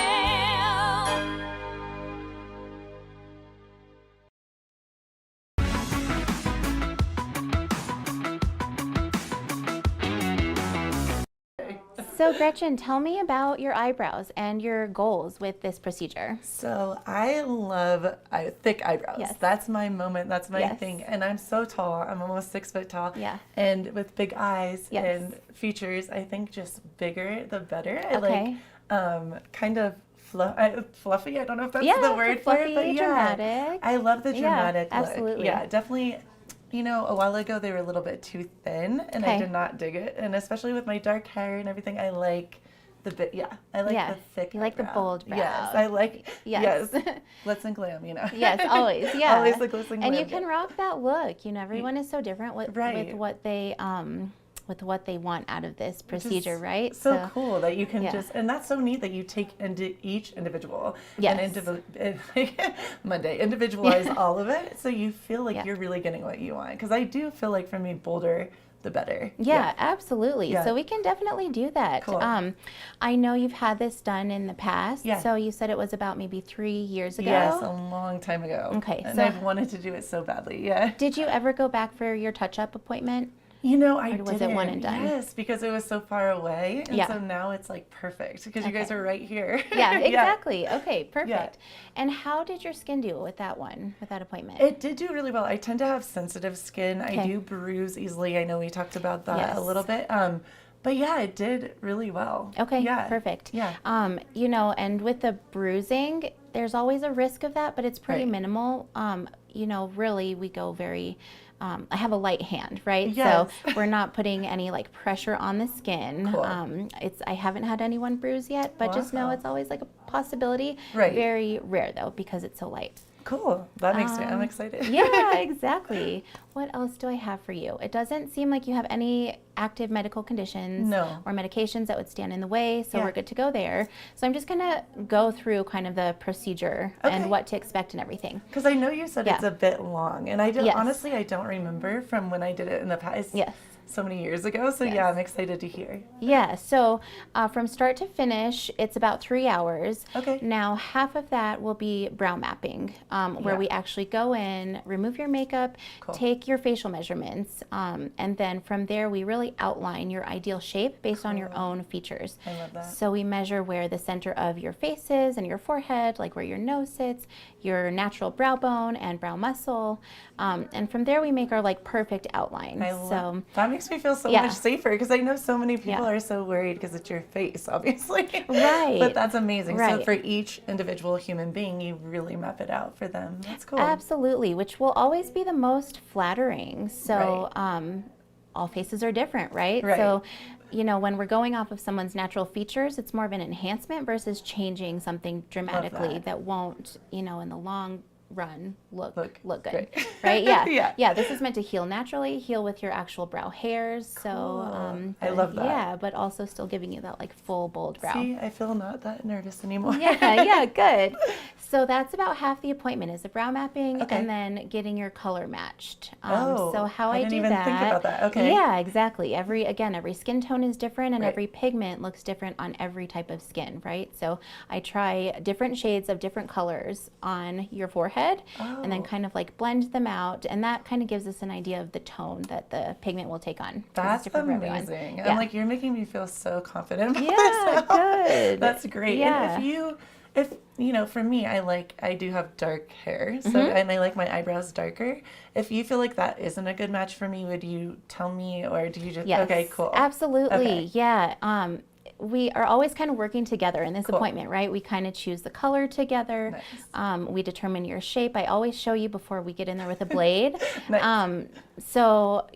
So Gretchen, tell me about your eyebrows and your goals with this procedure. So I love thick eyebrows. Yes. That's my moment. That's my Yes. thing. And I'm so tall. I'm almost 6 foot tall. Yeah. And with big eyes Yes. and features, I think just bigger the better. I Okay. like kind of fluffy. I don't know if that's Yeah, the word for fluffy, it, but yeah. dramatic. I love the Yeah, dramatic look. absolutely. Yeah, definitely. You know, a while ago they were a little bit too thin and I Okay. did not dig it. And especially with my dark hair and everything, I like I like Yeah. the thick You like the eyebrow. bold brows. Yes, I like, Yes. glitz and glam, Yes, always, yeah. Always the glitz and glam. And you can rock that look. Everyone is so different with Right. with what they want out of this procedure, right? So cool that you can yeah. just, and that's so neat that you take into each individual Yes. and individualize all of it, so you feel like you're really getting what you want. Because I do feel like for me, bolder the better. Yeah, absolutely. Yeah. So we can definitely do that. Cool. I know you've had this done in the past. Yeah. So you said it was about maybe 3 years ago. Yes, a long time ago. Okay, And so I've wanted to do it so badly. Yeah. Did you ever go back for your touch-up appointment? I Or was didn't. it one and done? Yes, because it was so far away, and Yeah. so now it's like perfect because you guys are right here. Yeah, exactly. Okay, perfect. And how did your skin do with that appointment? It did do really well. I tend to have sensitive skin. I Okay. do bruise easily. I know we talked about that Yes. a little bit. But yeah, it did really well. Okay, Yeah. perfect. Yeah. And with the bruising, there's always a risk of that, but it's pretty Right. minimal. Really, we go very, I have a light hand, right? Yes. So we're not putting any like pressure on the skin. Cool. I haven't had anyone bruise yet, but just know Wow. it's always like a possibility. Right. Very rare though, because it's so light. Cool. That makes me, I'm excited. Yeah, exactly. What else do I have for you? It doesn't seem like you have any active medical conditions No. or medications that would stand in the way, so Yeah. we're good to go there. So I'm just gonna go through kind of the procedure and what to expect and everything. Because I know you said Yeah. it's a bit long, and I Yes. honestly, I don't remember from when I did it in the past. Yes. So many years ago. So yeah, I'm excited to hear. Yeah, so from start to finish, it's about 3 hours. Okay. Now, half of that will be brow mapping, where Yeah. we actually go in, remove your makeup, Cool. take your facial measurements, and then from there, we really outline your ideal shape based on your own features. I love that. So we measure where the center of your face is and your forehead, like where your nose sits, your natural brow bone and brow muscle, and from there, we make our like perfect outline. So that makes me feel so Yeah. much safer because I know so many people Yeah. are so worried because it's your face, obviously. Right. But that's amazing. So Right. for each individual human being, you really map it out for them. That's cool. Absolutely, which will always be the most flattering. So all faces are different, right? Right. So, when we're going off of someone's natural features, it's more of an enhancement versus changing something dramatically that won't, in the long run look good, great. right? Yeah. Yeah. Yeah, this is meant to heal naturally, heal with your actual brow hairs. So, I love that. Yeah, but also still giving you that like full bold brow. See, I feel not that nervous anymore. Yeah, good. So that's about half the appointment is the brow mapping Okay. and then getting your color matched. Oh, so how I I didn't do even that. think about that. Okay. Yeah, exactly. Every skin tone is different and Right. every pigment looks different on every type of skin, right? So I try different shades of different colors on your forehead and then kind of like blend them out, and that kind of gives us an idea of the tone that the pigment will take on. 'cause it's That's different for everyone. amazing. Yeah. I'm like, you're making me feel so confident about Yeah, this now. good. That's great. Yeah. And if for me, I do have dark hair, so Mhm. and I like my eyebrows darker. If you feel like that isn't a good match for me, would you tell me, or do you just Yes, okay, cool. absolutely. Okay. Yeah. We are always kind of working together in this Cool. appointment, right? We kind of choose the color together. Nice. We determine your shape. I always show you before we get in there with a blade. Nice. So,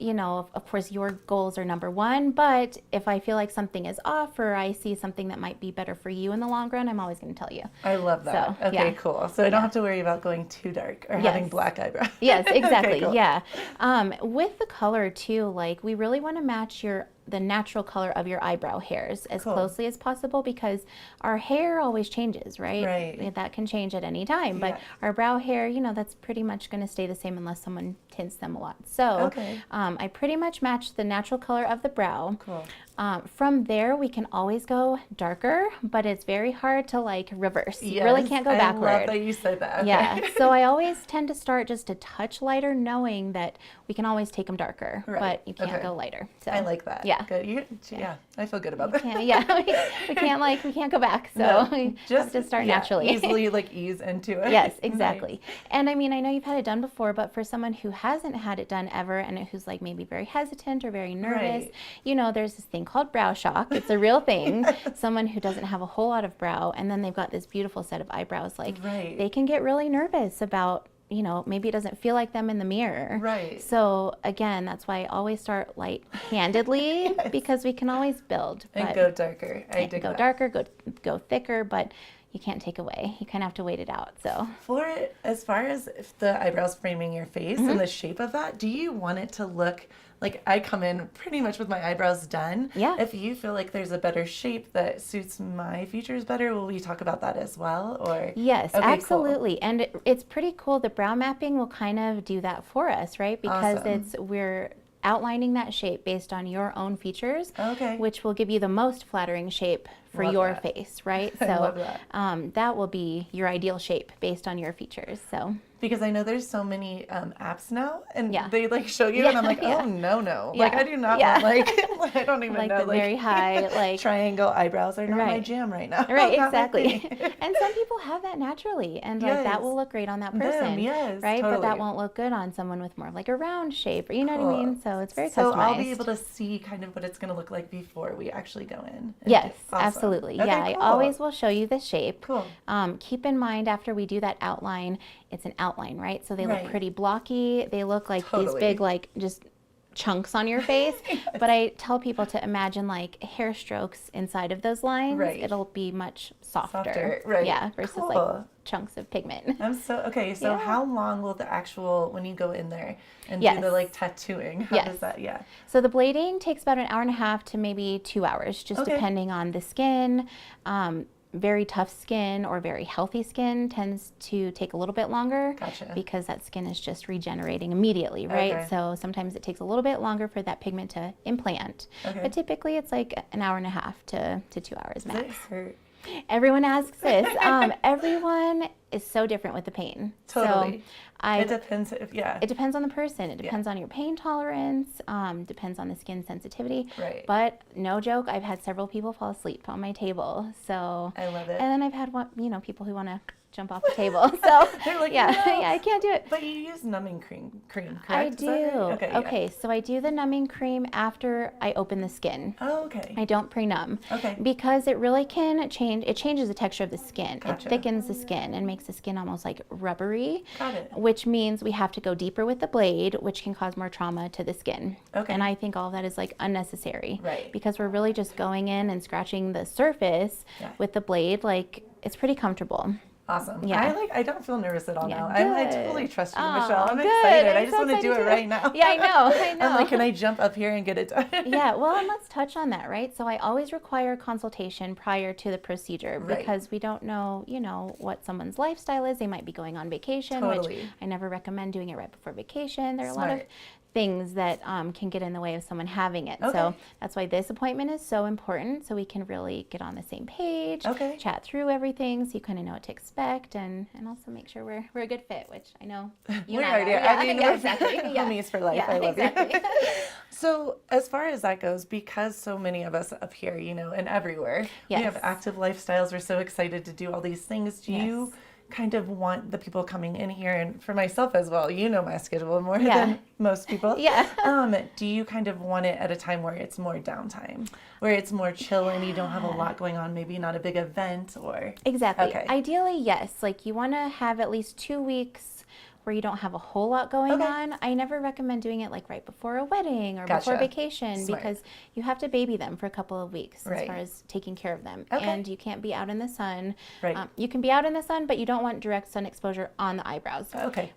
of course, your goals are number one, but if I feel like something is off or I see something that might be better for you in the long run, I'm always going to tell you. I love that. So, Okay, yeah. cool. So I don't have to worry about going too dark or having black eyebrows. Yes, exactly. Okay, cool. Yeah. With the color too, like we really want to match the natural color of your eyebrow hairs as Cool. closely as possible because our hair always changes, right? Right. That can change at any time, but Yeah. our brow hair, that's pretty much going to stay the same unless someone tints them a lot. So Okay. I pretty much match the natural color of the brow. Cool. From there, we can always go darker, but it's very hard to like reverse. You really Yes, can't go I backward. love that you said that. Okay. Yeah, so I always tend to start just a touch lighter, knowing that we can always take them darker, Right. but you can't Okay. go lighter. So I like that. Yeah. Good. Yeah, I feel good about that. we can't go back. So No, we just have to start yeah, naturally. easily ease into it. Yes, Nice. exactly. And I mean, I know you've had it done before, but for someone who hasn't had it done ever and who's like maybe very hesitant or very nervous, Right. there's this thing called brow shock. It's a real thing. Someone who doesn't have a whole lot of brow and then they've got this beautiful set of eyebrows, like Right. they can get really nervous about you know, maybe it doesn't feel like them in the mirror. Right. So again, that's why I always start light-handedly because we can always build. And go darker. I dig go that. darker, go thicker, but you can't take away. You kind of have to wait it out. So for it, as far as if the eyebrows framing your face and the shape of that, do you want it to look like I come in pretty much with my eyebrows done? Yeah. If you feel like there's a better shape that suits my features better, will we talk about that as well? Or yes, okay, absolutely. Cool. And it's pretty cool. The brow mapping will kind of do that for us, right? Because we're outlining that shape based on your own features, which will give you the most flattering shape for your face, right? So I love that. That will be your ideal shape based on your features. So because I know there's so many apps now, and they like show you, and I'm like, oh no, like I do not want I don't even know, the very high like triangle eyebrows are not my jam right now. Right, exactly. And some people have that naturally, and like that will look great on that person, right? Totally. But that won't look good on someone with more of like a round shape, or you know what I mean? So it's very customized. So I'll be able to see kind of what it's going to look like before we actually go in. Yes, awesome. Absolutely. Okay, yeah, cool. I always will show you the shape. Cool. Keep in mind after we do that outline, it's an outline, right? So they look pretty blocky. They look like these big, like just chunks on your face. But I tell people to imagine like hair strokes inside of those lines. It'll be much softer. Right. Yeah, versus like chunks of pigment. I'm so so how long will the actual, when you go in there and do the like tattooing, how does that So the blading takes about an hour and a half to maybe 2 hours, just depending on the skin. Very tough skin or very healthy skin tends to take a little bit longer because that skin is just regenerating immediately, right? So sometimes it takes a little bit longer for that pigment to implant. But typically it's like an hour and a half to 2 hours max. Does it hurt? Everyone asks this. Everyone is so different with the pain. Totally. So it depends if, It depends on the person. It depends on your pain tolerance, depends on the skin sensitivity. Right. But no joke, I've had several people fall asleep on my table. So I love it. And then I've had people who want to jump off the table. So they're like, yeah, no. I can't do it. But you use numbing cream, correct? I Is do. that right? Okay, so I do the numbing cream after I open the skin. Oh, okay. I don't pre-numb. Okay. Because it really can change, it changes the texture of the skin. It thickens the skin and makes the skin almost like rubbery. Got it. Which means we have to go deeper with the blade, which can cause more trauma to the skin. Okay. And I think all of that is like unnecessary. Right. Because we're really just going in and scratching the surface with the blade, like it's pretty comfortable. Awesome. Yeah. I don't feel nervous at all now. Good. I totally trust you, Oh, Michelle. I'm good. excited. I I'm just so want to do it excited right now. Yeah, I know. I'm like, can I jump up here and get it done? Yeah, well, and let's touch on that, right? So I always require consultation prior to the procedure because we don't know, what someone's lifestyle is. They might be going on vacation, which I never recommend doing it right before vacation. There are a lot of things that can get in the way of someone having it. So that's why this appointment is so important, so we can really get on the same page, chat through everything, so you kind of know what to expect, and also make sure we're a good fit, which I know you and I are. Yeah, exactly. Homies for life. I love you. So as far as that goes, because so many of us up here, and everywhere, we have active lifestyles. We're so excited to do all these things. Do you kind of want the people coming in here, and for myself as well, my schedule more than most people. Do you kind of want it at a time where it's more downtime, where it's more chill and you don't have a lot going on, maybe not a big event or? Exactly. Okay. Ideally, yes. Like you want to have at least 2 weeks where you don't have a whole lot going on. I never recommend doing it like right before a wedding or before vacation because you have to baby them for a couple of weeks as far as taking care of them. And you can't be out in the sun. You can be out in the sun, but you don't want direct sun exposure on the eyebrows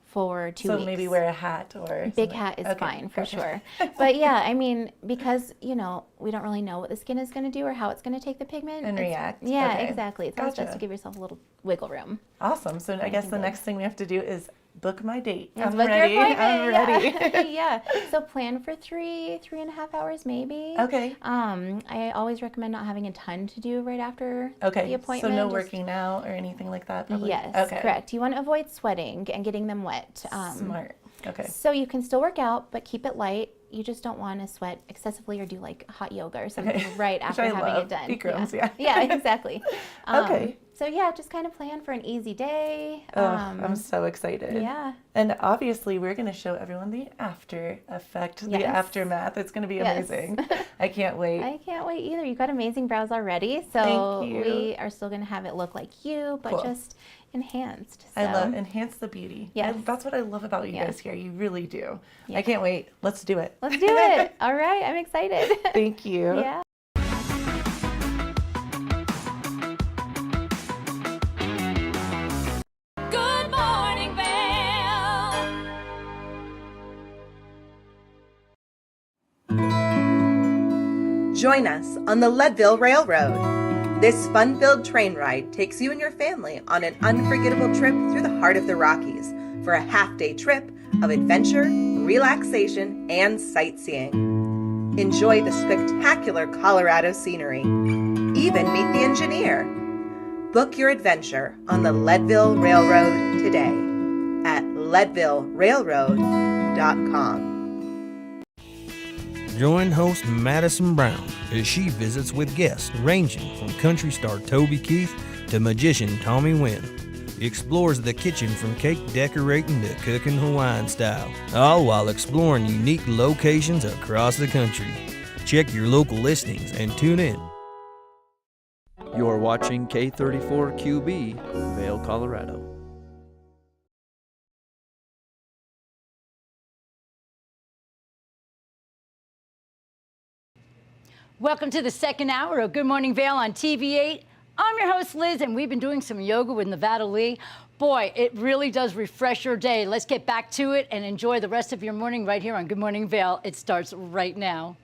for 2 weeks. So maybe wear a hat or big hat is fine for sure. But yeah, I mean, because, we don't really know what the skin is going to do or how it's going to take the pigment. And react. Yeah, exactly. It's always best to give yourself a little wiggle room. Awesome. So I guess the next thing we have to do is book my date. I'm ready. I'm ready. Yeah. So plan for 3.5 hours maybe. Okay. I always recommend not having a ton to do right after the appointment. So no working out or anything like that? Probably? Yes, correct. You want to avoid sweating and getting them wet. Smart. Okay. So you can still work out, but keep it light. You just don't want to sweat excessively or do like hot yoga or something right after having it done. Bikram, Yeah, exactly. Okay. So yeah, just kind of plan for an easy day. Oh, I'm so excited. Yeah. And obviously we're going to show everyone the after effect, the aftermath. It's going to be amazing. I can't wait. I can't wait either. You've got amazing brows already. So Thank you. we are still going to have it look like you, but just enhanced. So. I love enhance the beauty. Yes. That's what I love about you guys here. You really do. I can't wait. Let's do it. Let's do it. All right. I'm excited. Thank you. Yeah. Good Morning Vail. Join us on the Leadville Railroad. This fun-filled train ride takes you and your family on an unforgettable trip through the heart of the Rockies for a half-day trip of adventure, relaxation, and sightseeing. Enjoy the spectacular Colorado scenery. Even meet the engineer. Book your adventure on the Leadville Railroad today at leadvillerailroad.com. Join host Madison Brown as she visits with guests ranging from country star Toby Keith to magician Tommy Wynn. Explores the kitchen from cake decorating to cooking Hawaiian style, all while exploring unique locations across the country. Check your local listings and tune in. You're watching K34QB, Vail, Colorado. Welcome to the second hour of Good Morning Vail on TV8. I'm your host, Liz, and we've been doing some yoga with Nevada Lee. Boy, it really does refresh your day. Let's get back to it and enjoy the rest of your morning right here on Good Morning Vail. It starts right now.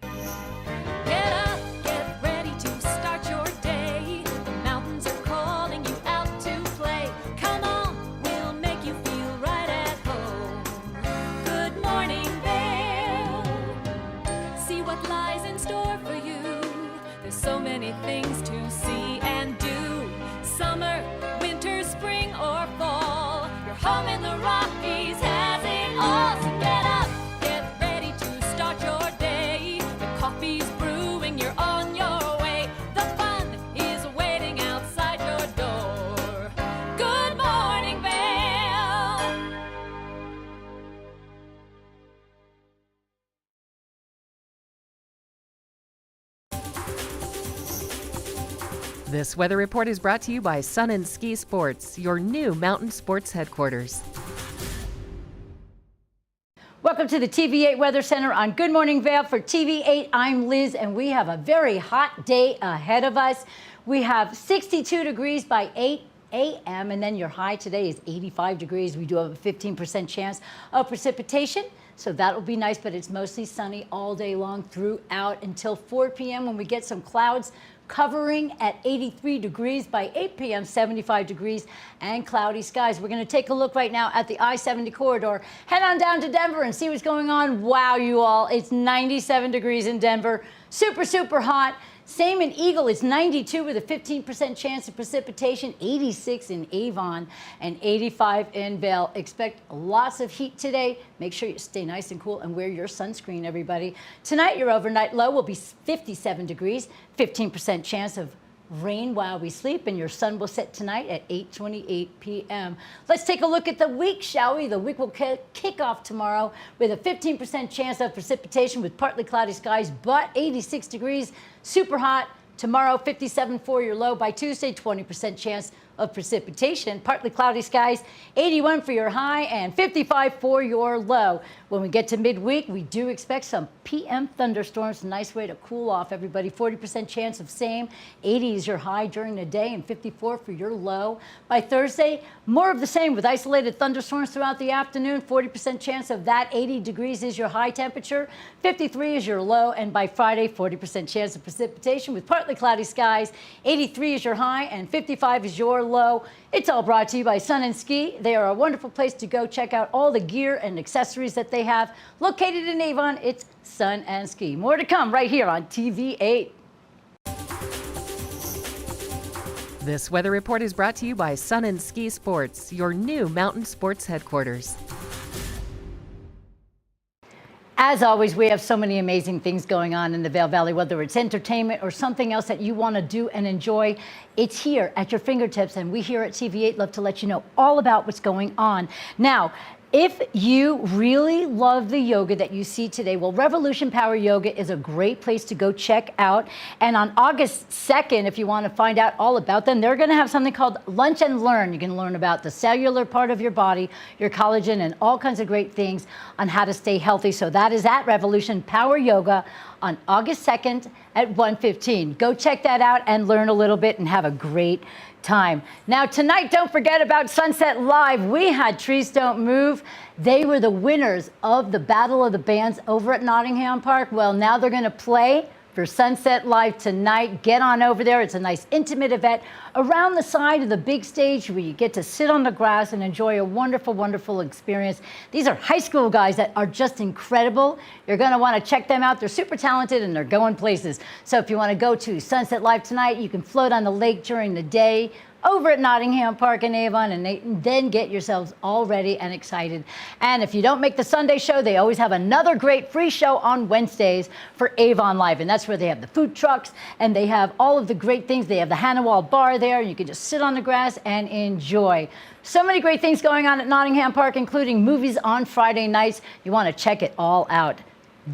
Get up, get ready to start your day. The mountains are calling you out to play. Come on, we'll make you feel right at home. Good Morning Vail. See what lies in store for you. There's so many things to see and do. Summer, winter, spring, or fall. Your home in the Rockies has it all. So get up, get ready to start your day. The coffee's brewing, you're on your way. The fun is waiting outside your door. Good Morning Vail. This weather report is brought to you by Sun and Ski Sports, your new mountain sports headquarters. Welcome to the TV8 Weather Center on Good Morning Vail. For TV8, I'm Liz, and we have a very hot day ahead of us. We have 62 degrees by 8 a.m., and then your high today is 85 degrees. We do have a 15% chance of precipitation, so that will be nice, but it's mostly sunny all day long throughout until 4 p.m. when we get some clouds covering at 83 degrees by 8 p.m., 75 degrees and cloudy skies. We're going to take a look right now at the I-70 corridor. Head on down to Denver and see what's going on. Wow, you all, it's 97 degrees in Denver. Super, super hot. Same in Eagle, it's 92 with a 15% chance of precipitation, 86 in Avon, and 85 in Vail. Expect lots of heat today. Make sure you stay nice and cool and wear your sunscreen, everybody. Tonight, your overnight low will be 57 degrees, 15% chance of rain while we sleep, and your sun will set tonight at 8:28 p.m. Let's take a look at the week, shall we? The week will kick off tomorrow with a 15% chance of precipitation with partly cloudy skies, but 86 degrees, super hot. Tomorrow, 57 for your low. By Tuesday, 20% chance of precipitation. Partly cloudy skies, 81 for your high and 55 for your low. When we get to midweek, we do expect some PM thunderstorms. Nice way to cool off, everybody. 40% chance of same. 80 is your high during the day and 54 for your low. By Thursday, more of the same with isolated thunderstorms throughout the afternoon. 40% chance of that. 80 degrees is your high temperature. 53 is your low. And by Friday, 40% chance of precipitation with partly cloudy skies. 83 is your high and 55 is your low. It's all brought to you by Sun and Ski. They are a wonderful place to go check out all the gear and accessories that they have. Located in Avon, it's Sun and Ski. More to come right here on TV8. This weather report is brought to you by Sun and Ski Sports, your new mountain sports headquarters. As always, we have so many amazing things going on in the Vail Valley, whether it's entertainment or something else that you want to do and enjoy. It's here at your fingertips, and we here at TV8 love to let you know all about what's going on. Now, if you really love the yoga that you see today, well, Revolution Power Yoga is a great place to go check out. And on August 2nd, if you want to find out all about them, they're going to have something called Lunch and Learn. You can learn about the cellular part of your body, your collagen, and all kinds of great things on how to stay healthy. So that is at Revolution Power Yoga on August 2nd at 1:15. Go check that out and learn a little bit and have a great time. Now tonight, don't forget about Sunset Live. We had Trees Don't Move. They were the winners of the Battle of the Bands over at Nottingham Park. Well, now they're going to play for Sunset Live tonight. Get on over there. It's a nice intimate event around the side of the big stage where you get to sit on the grass and enjoy a wonderful, wonderful experience. These are high school guys that are just incredible. You're going to want to check them out. They're super talented and they're going places. So if you want to go to Sunset Live tonight, you can float on the lake during the day over at Nottingham Park in Avon, and then get yourselves all ready and excited. And if you don't make the Sunday show, they always have another great free show on Wednesdays for Avon Live, and that's where they have the food trucks and they have all of the great things. They have the Hannawald Bar there, and you can just sit on the grass and enjoy. So many great things going on at Nottingham Park, including movies on Friday nights. You want to check it all out.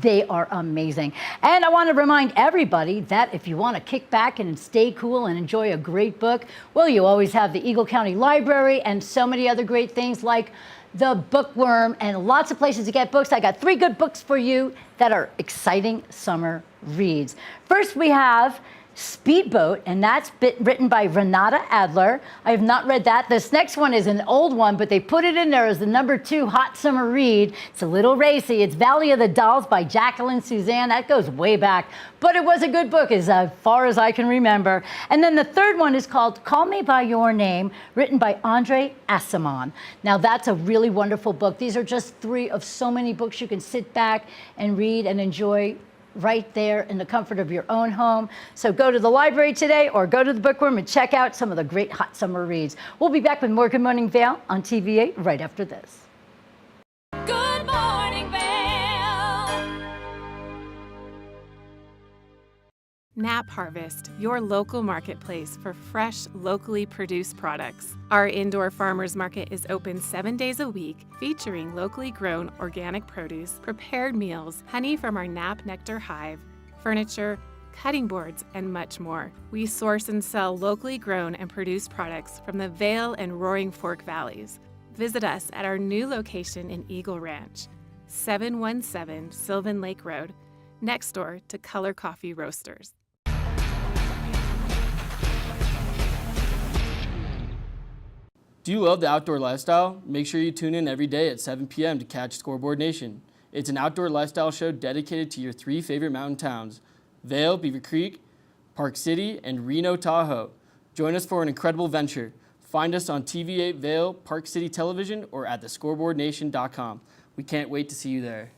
They are amazing. And I want to remind everybody that if you want to kick back and stay cool and enjoy a great book, well, you always have the Eagle County Library and so many other great things like the Bookworm and lots of places to get books. I got 3 good books for you that are exciting summer reads. First, we have Speedboat, and that's written by Renata Adler. I have not read that. This next one is an old one, but they put it in there as the #2 hot summer read. It's a little racy. It's Valley of the Dolls by Jacqueline Suzanne. That goes way back, but it was a good book as far as I can remember. And then the third one is called Call Me By Your Name, written by Andre Asimon. Now that's a really wonderful book. These are just 3 of so many books you can sit back and read and enjoy right there in the comfort of your own home. So go to the library today or go to the Bookworm and check out some of the great hot summer reads. We'll be back with more Good Morning Vail on TV8 right after this. Good Morning Vail. Nap Harvest, your local marketplace for fresh, locally produced products. Our indoor farmers market is open 7 days a week, featuring locally grown organic produce, prepared meals, honey from our Nap Nectar hive, furniture, cutting boards, and much more. We source and sell locally grown and produced products from the Vail and Roaring Fork Valleys. Visit us at our new location in Eagle Ranch, 717 Sylvan Lake Road, next door to Color Coffee Roasters. Do you love the outdoor lifestyle? Make sure you tune in every day at 7 p.m. to catch Scoreboard Nation. It's an outdoor lifestyle show dedicated to your 3 favorite mountain towns, Vail, Beaver Creek, Park City, and Reno, Tahoe. Join us for an incredible venture. Find us on TV8 Vail, Park City Television, or at thescoreboardnation.com. We can't wait to see you there.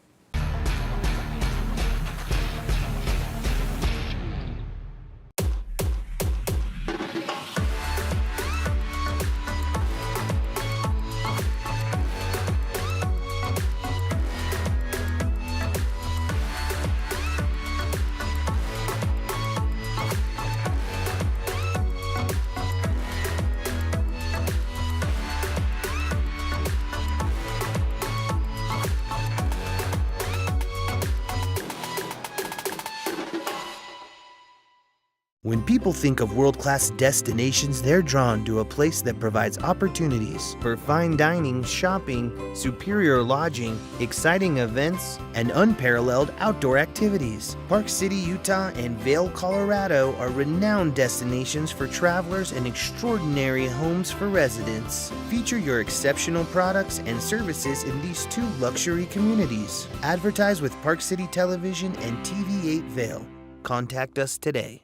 When people think of world-class destinations, they're drawn to a place that provides opportunities for fine dining, shopping, superior lodging, exciting events, and unparalleled outdoor activities. Park City, Utah, and Vail, Colorado are renowned destinations for travelers and extraordinary homes for residents. Feature your exceptional products and services in these 2 luxury communities. Advertise with Park City Television and TV8 Vail. Contact us today.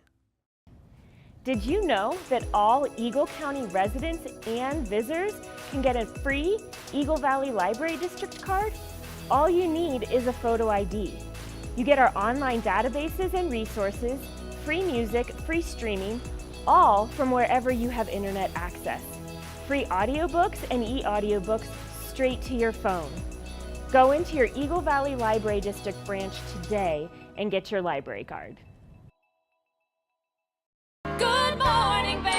Did you know that all Eagle County residents and visitors can get a free Eagle Valley Library District card? All you need is a photo ID. You get our online databases and resources, free music, free streaming, all from wherever you have internet access. Free audiobooks and e-audiobooks straight to your phone. Go into your Eagle Valley Library District branch today and get your library card. Good Morning Vail.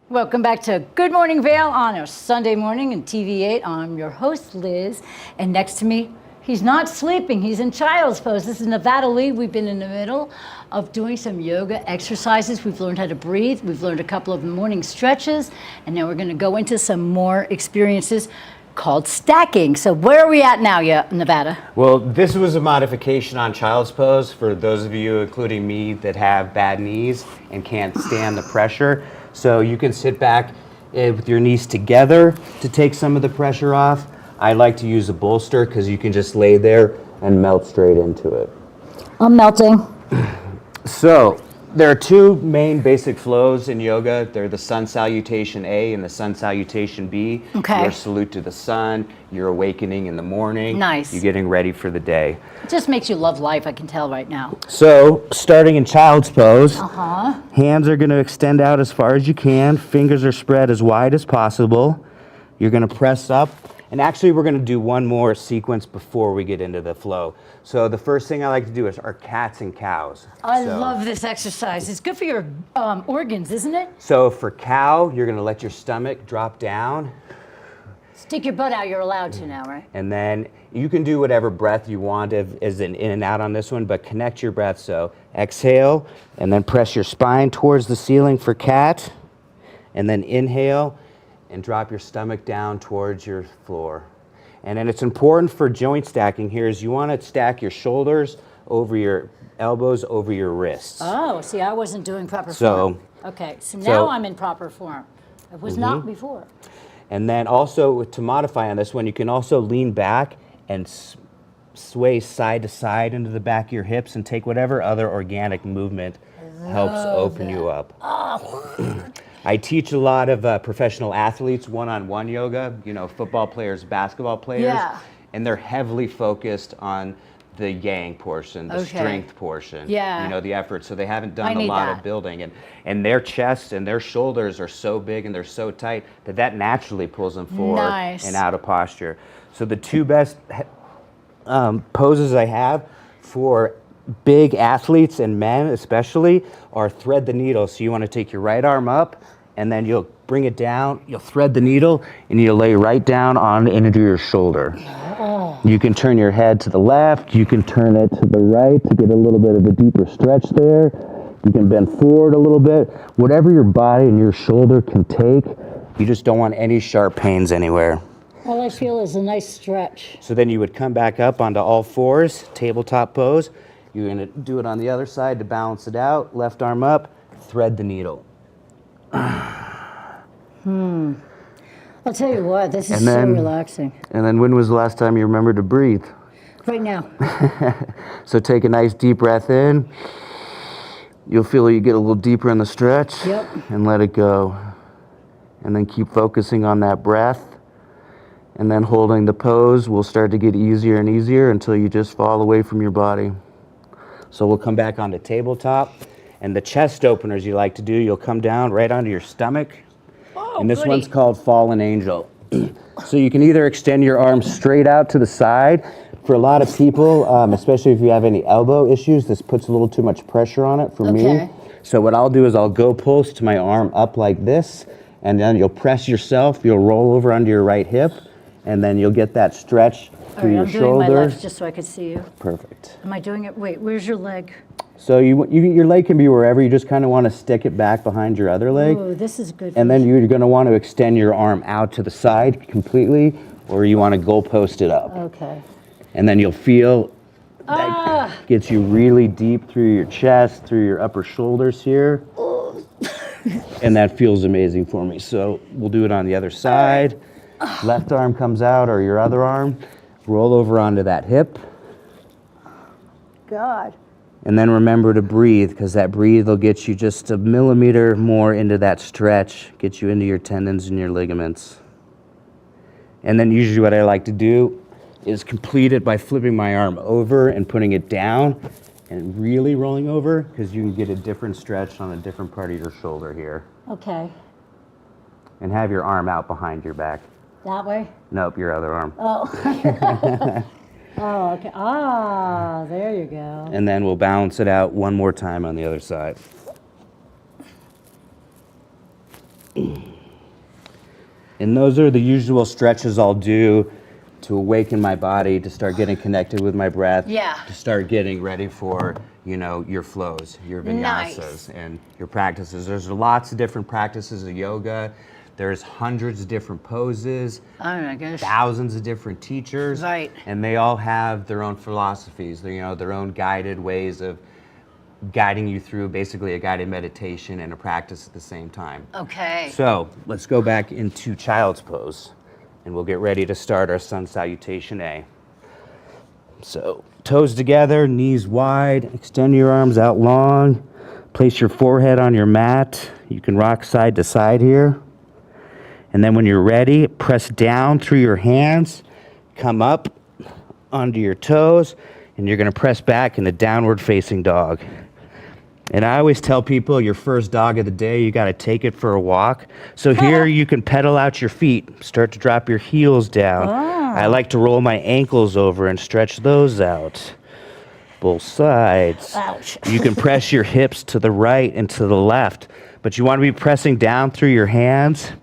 Welcome back to Good Morning Vail on a Sunday morning in TV8. I'm your host, Liz, and next to me, he's not sleeping. He's in child's pose. This is Nevada Lee. We've been in the middle of doing some yoga exercises. We've learned how to breathe. We've learned a couple of morning stretches, and now we're going to go into some more experiences called stacking. So where are we at now, Nevada? Well, this was a modification on child's pose for those of you, including me, that have bad knees and can't stand the pressure. So you can sit back with your knees together to take some of the pressure off. I like to use a bolster because you can just lay there and melt straight into it. I'm melting. So there are two main basic flows in yoga. They're the sun salutation A and the sun salutation B. Okay. Your salute to the sun, your awakening in the morning. Nice. You're getting ready for the day. It just makes you love life, I can tell right now. So starting in child's pose, Uh-huh. hands are going to extend out as far as you can. Fingers are spread as wide as possible. You're going to press up. And actually, we're going to do one more sequence before we get into the flow. So the first thing I like to do is our cats and cows. I love this exercise. It's good for your organs, isn't it? So for cow, you're going to let your stomach drop down. Stick your butt out, you're allowed to now, right? And then you can do whatever breath you want as an in and out on this one, but connect your breath. So exhale, and then press your spine towards the ceiling for cat. And then inhale, and drop your stomach down towards your floor. And then it's important for joint stacking here is you want to stack your shoulders over your elbows over your wrists. Oh, see, I wasn't doing proper So- form. Okay, so now I'm in proper form. I was not before. And then also to modify on this one, you can also lean back and sway side to side into the back of your hips and take whatever other organic movement helps open you up. I teach a lot of professional athletes one-on-one yoga, you know, football players, basketball players, Yeah. and they're heavily focused on the yang portion, the strength portion, Yeah. you know, the effort. So they haven't I done a need lot that. of building, and their chest and their shoulders are so big and they're so tight that naturally pulls them forward Nice. and out of posture. So the two best poses I have for big athletes and men especially are thread the needle. So you want to take your right arm up and then you'll bring it down, you'll thread the needle and you'll lay right down on into your shoulder. You can turn your head to the left, you can turn it to the right to get a little bit of a deeper stretch there. You can bend forward a little bit. Whatever your body and your shoulder can take, you just don't want any sharp pains anywhere. All I feel is a nice stretch. So then you would come back up onto all fours, tabletop pose. You're gonna do it on the other side to balance it out. Left arm up, thread the needle. I'll tell you what, this is And then- so relaxing. And then when was the last time you remembered to breathe? Right now. So take a nice deep breath in. You'll feel you get a little deeper in the stretch. Yep. And let it go. And then keep focusing on that breath. And then holding the pose will start to get easier and easier until you just fall away from your body. So we'll come back onto tabletop. And the chest openers you like to do, you'll come down right onto your stomach. And this one's called Fallen Angel. So you can either extend your arms straight out to the side. For a lot of people, especially if you have any elbow issues, this puts a little too much pressure on it for me. So what I'll do is I'll go post my arm up like this, and then you'll press yourself, you'll roll over under your right hip, and then you'll get that stretch All through right, your I'm doing my shoulders. left just so I could see you. Perfect. Am I doing it? Wait, where's your leg? So your leg can be wherever, you just kind of want to stick it back behind your other leg. Oh, this is good. And then you're going to want to extend your arm out to the side completely, or you want to goal post it up. Okay. And then you'll feel that gets you really deep through your chest, through your upper shoulders here. And that feels amazing for me. So we'll do it on the other side. Left arm comes out, or your other arm. Roll over onto that hip. God. And then remember to breathe, because that breathe will get you just a millimeter more into that stretch, get you into your tendons and your ligaments. And then usually what I like to do is complete it by flipping my arm over and putting it down and really rolling over, because you can get a different stretch on a different part of your shoulder here. Okay. and have your arm out behind your back. That way? Nope, your other arm. Oh. Oh, okay. Ah, there you go. And then we'll balance it out one more time on the other side. And those are the usual stretches I'll do to awaken my body, to start getting connected with my breath, Yeah. to start getting ready for, you know, your flows, your vinyasas, Nice. and your practices. There's lots of different practices of yoga. There's hundreds of different poses, Oh my gosh. thousands of different teachers, Right. and they all have their own philosophies, you know, their own guided ways of guiding you through basically a guided meditation and a practice at the same time. Okay. So let's go back into child's pose, and we'll get ready to start our sun salutation A. So toes together, knees wide, extend your arms out long, place your forehead on your mat. You can rock side to side here. And then when you're ready, press down through your hands, come up onto your toes, and you're gonna press back in a downward facing dog. And I always tell people your first dog of the day, you gotta take it for a walk. So here you can pedal out your feet, start to drop your heels down. I like to roll my ankles over and stretch those out. Both sides. Ouch. You can press your hips to the right and to the left, but you wanna be pressing down through your hands,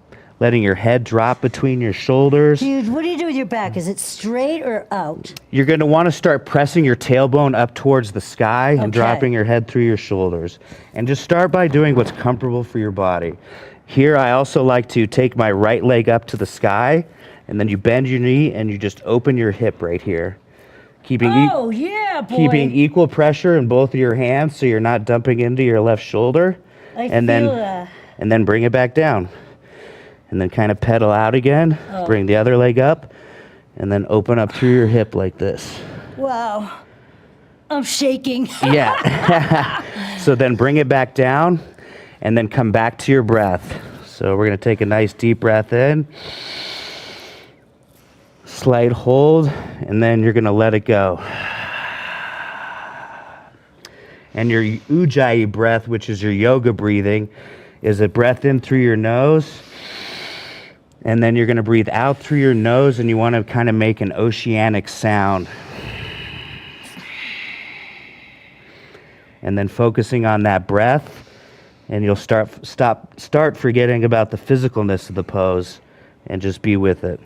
letting your head drop between your shoulders. Dude, what do you do with your back? Is it straight or out? You're going to want to start pressing your tailbone up towards the sky and dropping your head through your shoulders. And just start by doing what's comfortable for your body. Here, I also like to take my right leg up to the sky, and then you bend your knee and you just open your hip right here. Keeping yeah, boy. keeping equal pressure in both of your hands so you're not dumping into your left shoulder. And then bring it back down. And then kind of pedal out again, bring the other leg up, and then open up through your hip like this. Wow. I'm shaking. Yeah. So then bring it back down, and then come back to your breath. So we're gonna take a nice deep breath in, slight hold, and then you're gonna let it go. And your Ujjayi breath, which is your yoga breathing, is a breath in through your nose, and then you're going to breathe out through your nose, and you want to kind of make an oceanic sound. And then focusing on that breath, and you'll start forgetting about the physicalness of the pose and just be with it.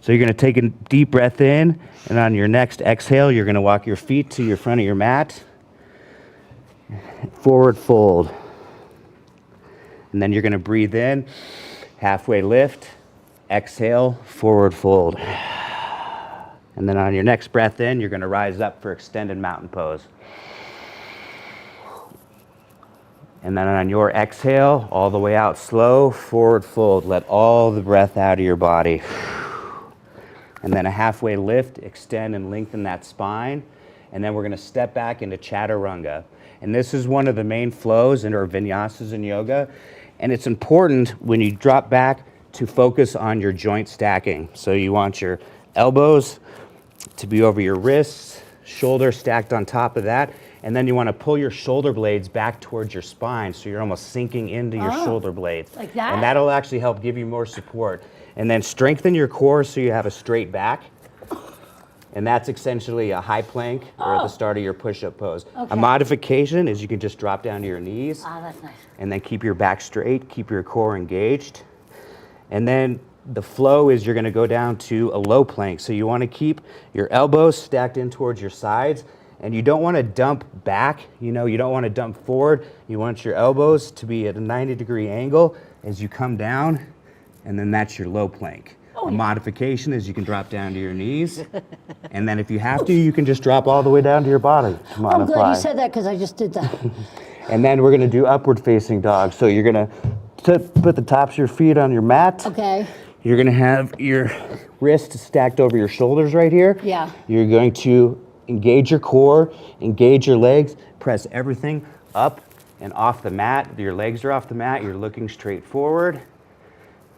So you're going to take a deep breath in, and on your next exhale, you're going to walk your feet to your front of your mat, forward fold. And then you're going to breathe in, halfway lift, exhale, forward fold. And then on your next breath in, you're going to rise up for extended mountain pose. And then on your exhale, all the way out slow, forward fold. Let all the breath out of your body. And then a halfway lift, extend and lengthen that spine. And then we're going to step back into chaturanga. And this is one of the main flows in our vinyasas in yoga. And it's important when you drop back to focus on your joint stacking. So you want your elbows to be over your wrists, shoulder stacked on top of that. And then you want to pull your shoulder blades back towards your spine so you're almost sinking into your shoulder blades. Like that? And that'll actually help give you more support. And then strengthen your core so you have a straight back. And that's essentially a high plank or at the start of your push-up pose. Okay. A modification is you can just drop down to your knees. That's nice. And then keep your back straight, keep your core engaged. And then the flow is you're going to go down to a low plank. So you want to keep your elbows stacked in towards your sides, and you don't want to dump back. You know, you don't want to dump forward. You want your elbows to be at a 90-degree angle as you come down, and then that's your low plank. A modification is you can drop down to your knees, and then if you have to, you can just drop all the way down to your body to modify. I'm glad you said that because I just did that. And then we're going to do upward facing dog. So you're going to put the tops of your feet on your mat. Okay. You're going to have your wrists stacked over your shoulders right here. Yeah. You're going to engage your core, engage your legs, press everything up and off the mat. Your legs are off the mat. You're looking straight forward.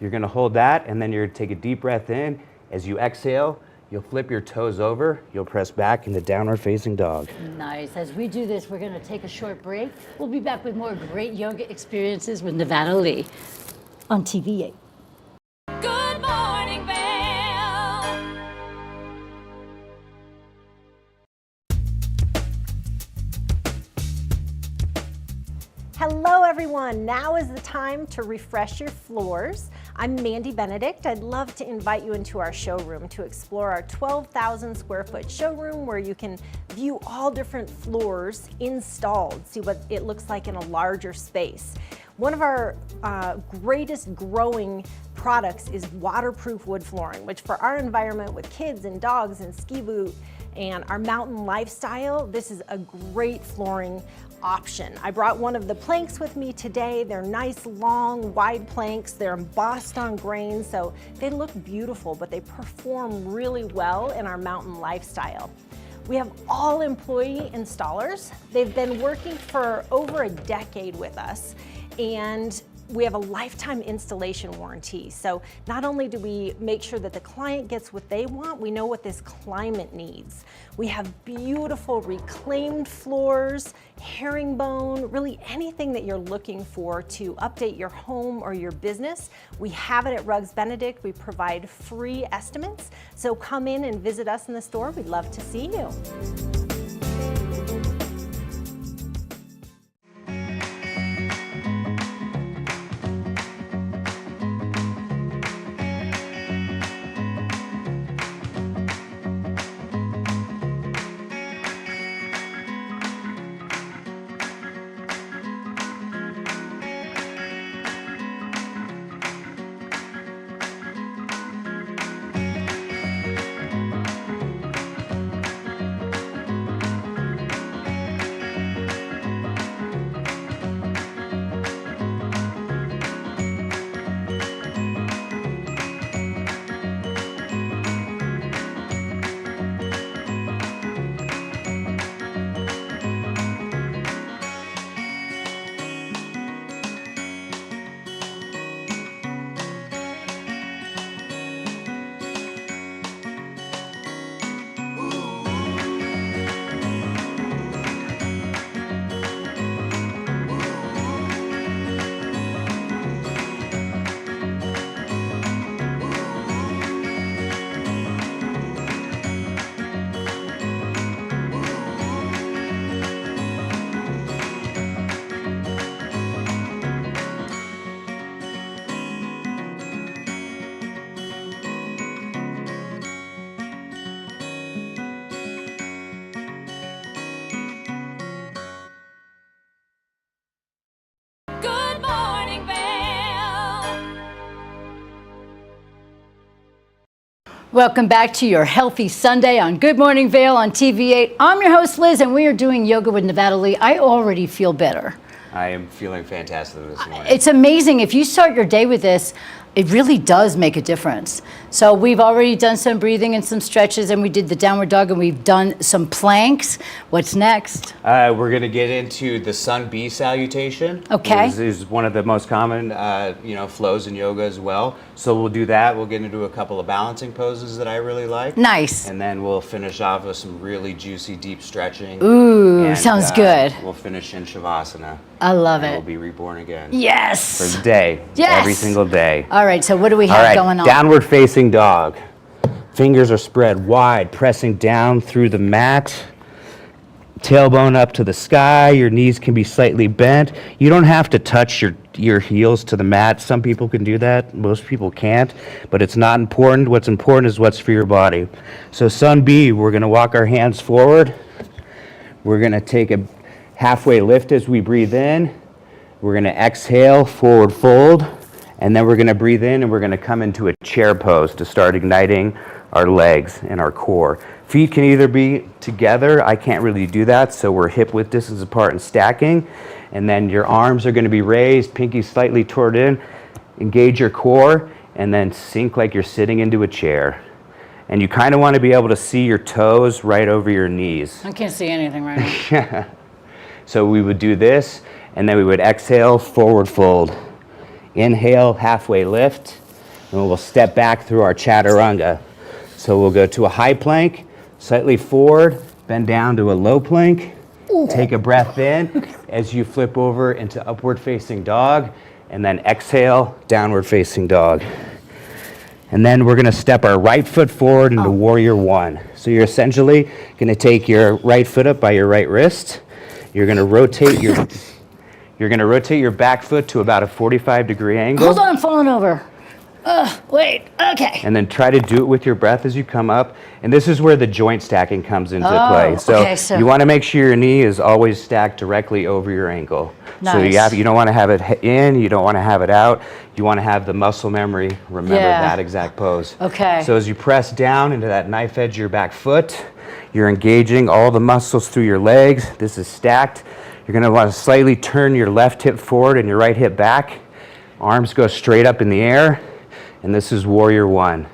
You're going to hold that, and then you're going to take a deep breath in. As you exhale, you'll flip your toes over. You'll press back into downward facing dog. Nice. As we do this, we're going to take a short break. We'll be back with more great yoga experiences with Nevada Lee. on TV8. Good Morning Vail. Hello everyone, now is the time to refresh your floors. I'm Mandy Benedict. I'd love to invite you into our showroom to explore our 12,000 square foot showroom where you can view all different floors installed, see what it looks like in a larger space. One of our greatest growing products is waterproof wood flooring, which for our environment with kids and dogs and ski boot and our mountain lifestyle, this is a great flooring option. I brought one of the planks with me today. They're nice, long, wide planks. They're embossed on grain, so they look beautiful, but they perform really well in our mountain lifestyle. We have all employee installers. They've been working for over a decade with us, and we have a lifetime installation warranty. So not only do we make sure that the client gets what they want, we know what this climate needs. We have beautiful reclaimed floors, herringbone, really anything that you're looking for to update your home or your business. We have it at Rugs Benedict. We provide free estimates. So come in and visit us in the store. We'd love to see you. Good Morning Vail. Welcome back to your Healthy Sunday on Good Morning Vail on TV8. I'm your host, Liz, and we are doing yoga with Nevada Lee. I already feel better. I am feeling fantastic this morning. It's amazing. If you start your day with this, it really does make a difference. So we've already done some breathing and some stretches, and we did the downward dog, and we've done some planks. What's next? We're going to get into the Sun B salutation. Okay. This is one of the most common, flows in yoga as well. So we'll do that. We'll get into a couple of balancing poses that I really like. Nice. And then we'll finish off with some really juicy, deep stretching. Ooh, And, sounds good. We'll finish in Shavasana. I love and it. We'll be reborn again. Yes. For the day. Yes. Every single day. All right, so what do we have All right, going on? downward facing dog. Fingers are spread wide, pressing down through the mat. Tailbone up to the sky. Your knees can be slightly bent. You don't have to touch your heels to the mat. Some people can do that. Most people can't, but it's not important. What's important is what's for your body. So Sun B, we're going to walk our hands forward. We're going to take a halfway lift as we breathe in. We're going to exhale, forward fold, and then we're going to breathe in and we're going to come into a chair pose to start igniting our legs and our core. Feet can either be together. I can't really do that, so we're hip width distance apart and stacking. And then your arms are going to be raised, pinky slightly toward in. Engage your core, and then sink like you're sitting into a chair. And you kind of want to be able to see your toes right over your knees. I can't see anything right now. So we would do this, and then we would exhale, forward fold. Inhale, halfway lift, and we'll step back through our chaturanga. So we'll go to a high plank, slightly forward, bend down to a low plank. Take a breath in as you flip over into upward facing dog, and then exhale, downward facing dog. And then we're gonna step our right foot forward into warrior one. So you're essentially gonna take your right foot up by your right wrist. You're gonna rotate your back foot to about a 45-degree angle. Hold on, I'm falling over. Wait, okay. And then try to do it with your breath as you come up. And this is where the joint stacking comes into play. So you want to make sure your knee is always stacked directly over your ankle. Nice. So you don't want to have it in, you don't want to have it out. You want to have the muscle memory remember that exact pose. Okay. So as you press down into that knife edge of your back foot, you're engaging all the muscles through your legs. This is stacked. You're going to want to slightly turn your left hip forward and your right hip back. Arms go straight up in the air. And this is warrior one.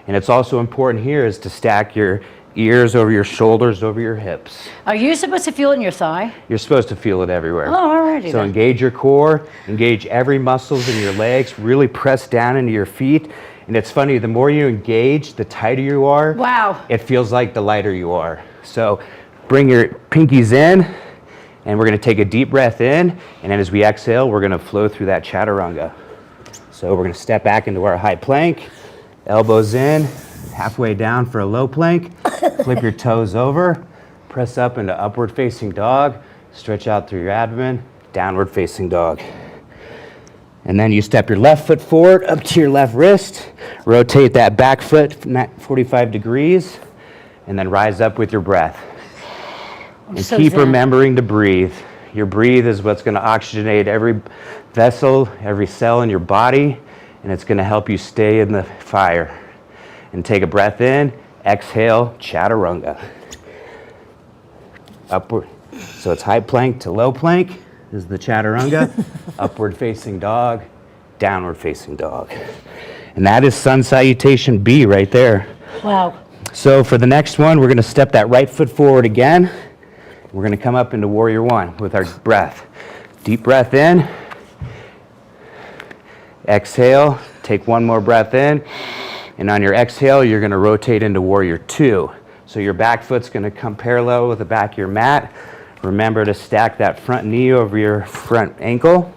And it's also important here is to stack your ears over your shoulders, over your hips. Are you supposed to feel it in your thigh? You're supposed to feel it everywhere. Oh, alrighty So then. engage your core, engage every muscles in your legs, really press down into your feet. And it's funny, the more you engage, the tighter you are. Wow. It feels like the lighter you are. So bring your pinkies in, and we're gonna take a deep breath in, and then as we exhale, we're gonna flow through that chaturanga. So we're gonna step back into our high plank, elbows in, halfway down for a low plank, flip your toes over, press up into upward facing dog, stretch out through your abdomen, downward facing dog. And then you step your left foot forward up to your left wrist, rotate that back foot 45 degrees, and then rise up with your breath. And keep remembering to breathe. Your breathe is what's going to oxygenate every vessel, every cell in your body, and it's going to help you stay in the fire. And take a breath in, exhale, chaturanga. Upward. So it's high plank to low plank is the chaturanga. Upward facing dog, downward facing dog. And that is sun salutation B right there. Wow. So for the next one, we're going to step that right foot forward again. We're going to come up into warrior one with our breath. Deep breath in. Exhale. Take one more breath in. And on your exhale, you're going to rotate into warrior two. So your back foot's going to come parallel with the back of your mat. Remember to stack that front knee over your front ankle.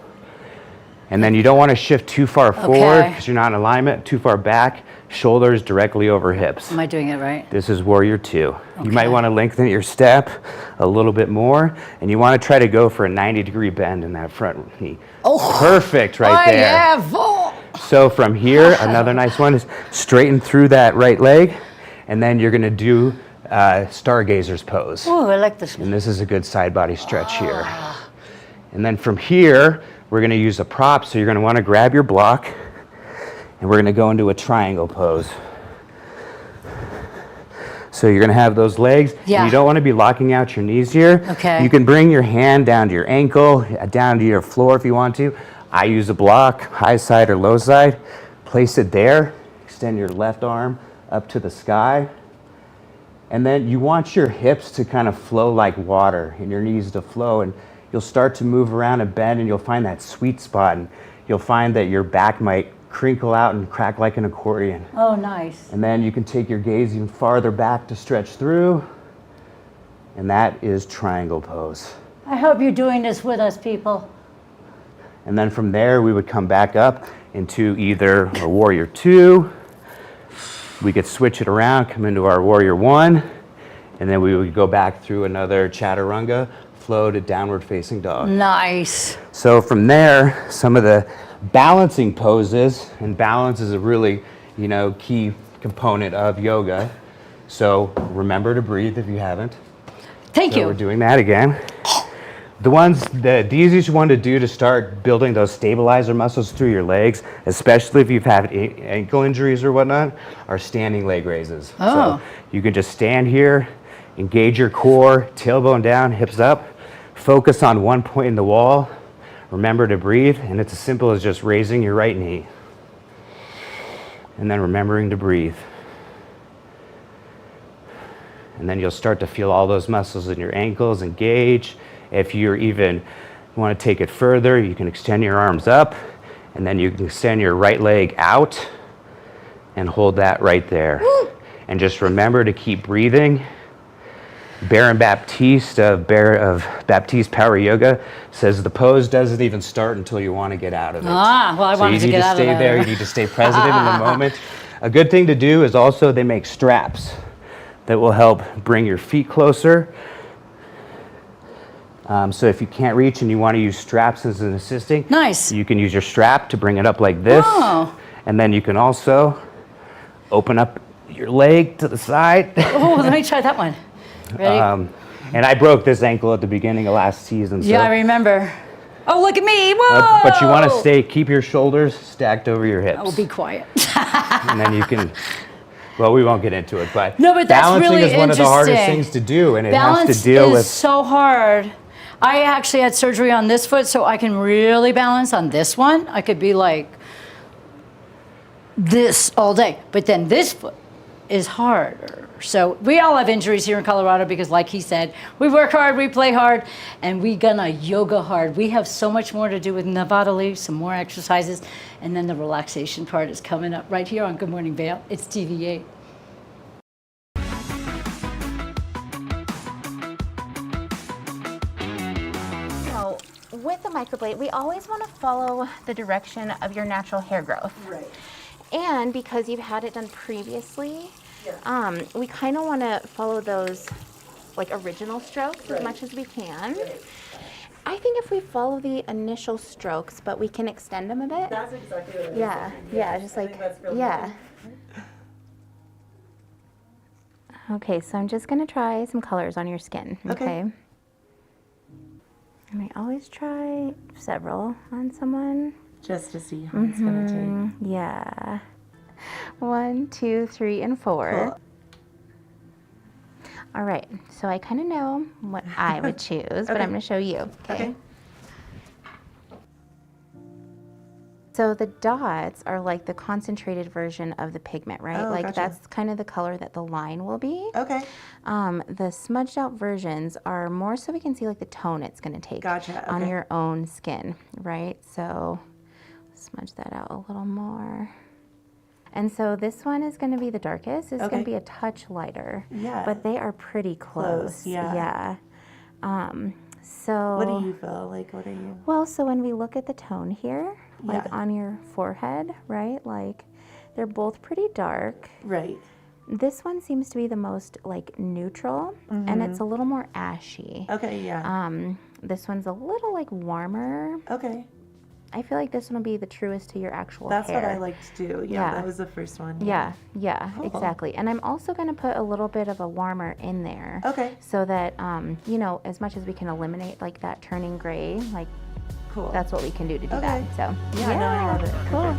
And then you don't want to shift too far forward because you're not in alignment. Too far back. Shoulders directly over hips. Am I doing it right? This is warrior two. You might want to lengthen your step a little bit more, and you want to try to go for a 90-degree bend in that front knee. Oh, perfect right there. Yeah, so from here, another nice one is straighten through that right leg, and then you're going to do stargazer's pose. Oh, I like this one. And this is a good side body stretch here. And then from here, we're going to use a prop, so you're going to want to grab your block, and we're going to go into a triangle pose. So you're going to have those legs. Yeah. You don't want to be locking out your knees here. Okay. You can bring your hand down to your ankle, down to your floor if you want to. I use a block, high side or low side. Place it there. Extend your left arm up to the sky. And then you want your hips to kind of flow like water and your knees to flow. And you'll start to move around and bend, and you'll find that sweet spot. And you'll find that your back might crinkle out and crack like an accordion. Oh, nice. And then you can take your gaze even farther back to stretch through. And that is triangle pose. I hope you're doing this with us, people. And then from there, we would come back up into either a warrior two. We could switch it around, come into our warrior one. And then we would go back through another chaturanga, flow to downward facing dog. Nice. So from there, some of the balancing poses, and balance is a really, key component of yoga. So remember to breathe if you haven't. Thank you. We're doing that again. The easiest one to do to start building those stabilizer muscles through your legs, especially if you've had ankle injuries or whatnot, are standing leg raises. Oh. So you can just stand here, engage your core, tailbone down, hips up, focus on one point in the wall. Remember to breathe, and it's as simple as just raising your right knee. And then remembering to breathe. And then you'll start to feel all those muscles in your ankles engage. If you want to take it further, you can extend your arms up, and then you can extend your right leg out and hold that right there. And just remember to keep breathing. Baron Baptiste of Baptiste Power Yoga says the pose doesn't even start until you want to get out of it. Well, I wanted to get out of So you need to stay there. You need to stay present in the moment. A good thing to do is also they make straps that will help bring your feet closer. So if you can't reach and you want to use straps as an assisting, you can use your strap to bring it up like this. Oh. And then you can also open up your leg to the side. Oh, let me try that one. Ready? And I broke this ankle at the beginning of last season. Yeah, so. I remember. Oh, look at me. Whoa! But you want to keep your shoulders stacked over your hips. I will be quiet. And then you can, well, we won't get into it, but, no, but that's balancing really is one of the hardest interesting. things to do, and it Balance has to deal is with. so hard. I actually had surgery on this foot, so I can really balance on this one. I could be like this all day, but then this foot is harder. So we all have injuries here in Colorado because, like he said, we work hard, we play hard, and we gonna yoga hard. We have so much more to do with Nevada Leaf, some more exercises, and then the relaxation part is coming up right here on Good Morning Vail. It's TV8. With the microblade, we always want to follow the direction of your natural hair growth. Right. And because you've had it done previously, we kind of want to follow those like original strokes as much as we can. I think if we follow the initial strokes, but we can extend them a bit. That's exactly what I was thinking. Yeah, just like, Okay, so I'm just going to try some colors on your skin, okay? And I always try several on someone. Just to see how it's going to take. Yeah. 1, 2, 3, and 4. Cool. All right, so I kind of know what I would choose, but I'm going to show you, okay? So the dots are like the concentrated version of the pigment, right? Oh, like gotcha. that's kind of the color that the line will be. Okay. The smudged out versions are more so we can see like the tone it's going to take on Okay. your own skin, right? So smudge that out a little more. And so this one is going to be the darkest. It's going to be a touch lighter. Yeah. But they are pretty close. yeah. So What do you feel? Like, what are you? Well, so when we look at the tone here, like Yeah. on your forehead, right? Like they're both pretty dark. Right. This one seems to be the most like neutral, and it's a little more ashy. Okay, yeah. This one's a little like warmer. Okay. I feel like this one will be the truest to your actual That's hair. what I like to do. Yeah, that was the first one. Yeah, Cool. exactly. And I'm also going to put a little bit of a warmer in there. Okay. So that, you know, as much as we can eliminate like that turning gray, like Cool. that's what we can do to do Okay. that. So Yeah, no, I love it. Cool.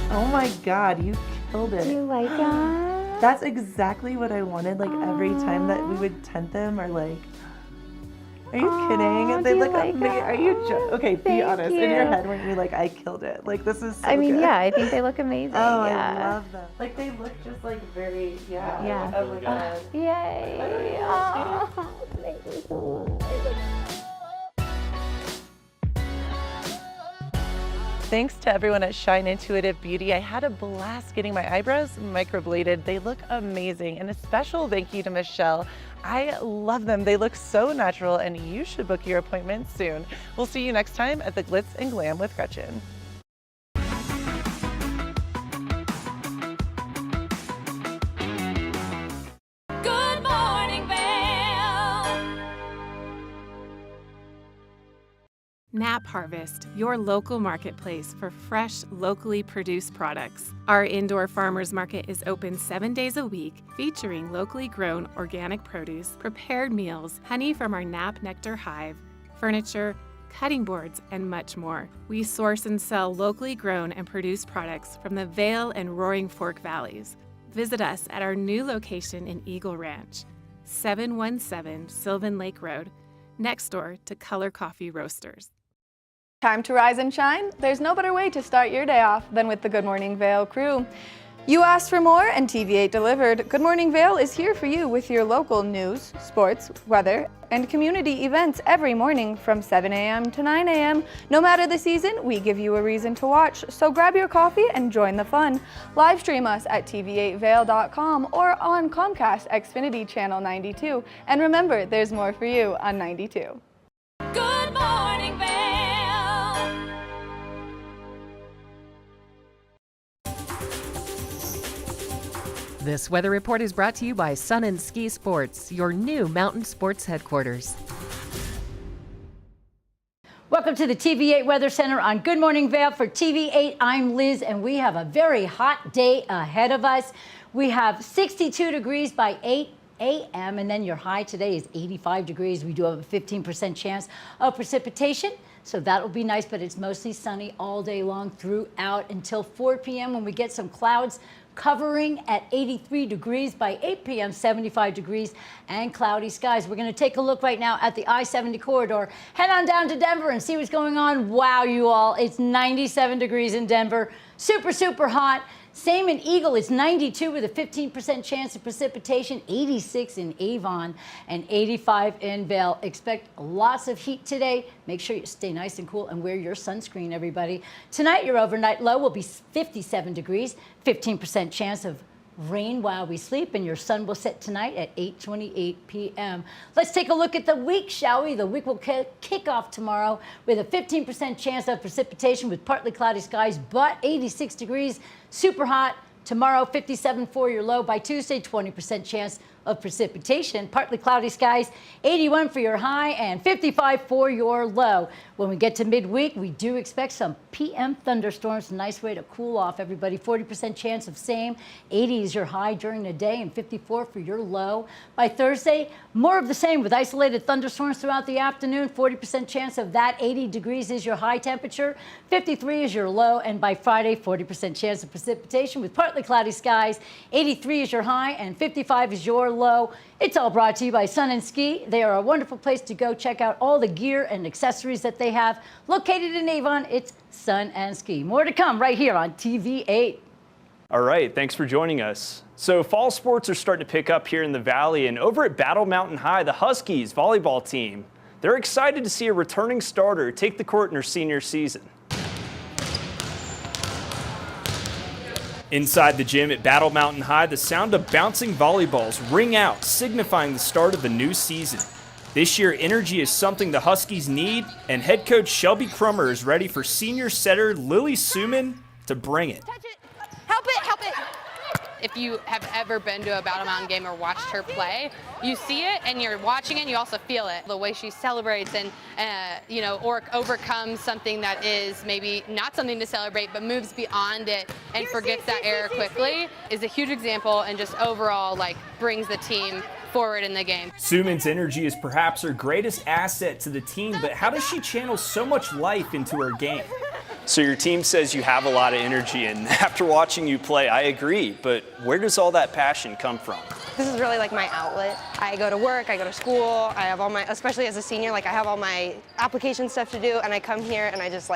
Oh my God, you killed it. Do you like that? That's exactly what I wanted. Like every time that we would tint them, or like, are you kidding? They do you look like amazing. Are you? Okay, be Thank honest. In your you. head, weren't you like, I killed it? Like this is. So I mean, good. yeah, I think they look amazing. Oh, yeah. I love them. Like they look just like very. Yeah. Yeah. Oh my God. Yay. Oh, thank you so much. Thanks to everyone at Shine Intuitive Beauty. I had a blast getting my eyebrows microbladed. They look amazing. And a special thank you to Michelle. I love them. They look so natural, and you should book your appointment soon. We'll see you next time at the Glitz and Glam with Gretchen. Good Morning Vail. Nap Harvest, your local marketplace for fresh, locally produced products. Our indoor farmers market is open 7 days a week, featuring locally grown organic produce, prepared meals, honey from our Nap Nectar hive, furniture, cutting boards, and much more. We source and sell locally grown and produced products from the Vail and Roaring Fork Valleys. Visit us at our new location in Eagle Ranch, 717 Sylvan Lake Road, next door to Color Coffee Roasters. Time to rise and shine? There's no better way to start your day off than with the Good Morning Vail crew. You asked for more and TV8 delivered. Good Morning Vail is here for you with your local news, sports, weather, and community events every morning from 7 a.m. to 9 a.m. No matter the season, we give you a reason to watch, so grab your coffee and join the fun. Live stream us at tv8vail.com or on Comcast Xfinity Channel 92. And remember, there's more for you on 92. Good Morning Vail. This weather report is brought to you by Sun and Ski Sports, your new mountain sports headquarters. Welcome to the TV8 Weather Center on Good Morning Vail. For TV8, I'm Liz, and we have a very hot day ahead of us. We have 62 degrees by 8 a.m., and then your high today is 85 degrees. We do have a 15% chance of precipitation, so that'll be nice, but it's mostly sunny all day long throughout until 4 p.m. when we get some clouds covering at 83 degrees. By 8 p.m., 75 degrees and cloudy skies. We're going to take a look right now at the I-70 corridor. Head on down to Denver and see what's going on. Wow, you all, it's 97 degrees in Denver. Super, super hot. Same in Eagle, it's 92 with a 15% chance of precipitation, 86 in Avon, and 85 in Vail. Expect lots of heat today. Make sure you stay nice and cool and wear your sunscreen, everybody. Tonight, your overnight low will be 57 degrees, 15% chance of rain while we sleep, and your sun will set tonight at 8:28 p.m. Let's take a look at the week, shall we? The week will kick off tomorrow with a 15% chance of precipitation with partly cloudy skies, but 86 degrees, super hot. Tomorrow, 57 for your low. By Tuesday, 20% chance of precipitation, partly cloudy skies, 81 for your high and 55 for your low. When we get to midweek, we do expect some PM thunderstorms. A nice way to cool off, everybody. 40% chance of same. 80 is your high during the day and 54 for your low. By Thursday, more of the same with isolated thunderstorms throughout the afternoon. 40% chance of that. 80 degrees is your high temperature. 53 is your low. And by Friday, 40% chance of precipitation with partly cloudy skies. 83 is your high and 55 is your low. It's all brought to you by Sun and Ski. They are a wonderful place to go check out all the gear and accessories that they have. Located in Avon, it's Sun and Ski. More to come right here on TV8. All right, thanks for joining us. So fall sports are starting to pick up here in the Valley, and over at Battle Mountain High, the Huskies volleyball team, they're excited to see a returning starter take the court in her senior season. Inside the gym at Battle Mountain High, the sound of bouncing volleyballs ring out, signifying the start of the new season. This year, energy is something the Huskies need, and head coach Shelby Crummer is ready for senior setter Lily Suman to bring it. Help it, help it. If you have ever been to a Battle Mountain game or watched her play, you see it and you're watching it and you also feel it. The way she celebrates and, or overcomes something that is maybe not something to celebrate but moves beyond it and forgets that error quickly is a huge example and just overall brings the team forward in the game. Suman's energy is perhaps her greatest asset to the team, but how does she channel so much life into her game? So your team says you have a lot of energy, and after watching you play, I agree, but where does all that passion come from? This is really my outlet. I go to work, I go to school, I have all my, especially as a senior, I have all my application stuff to do, and I come here and I just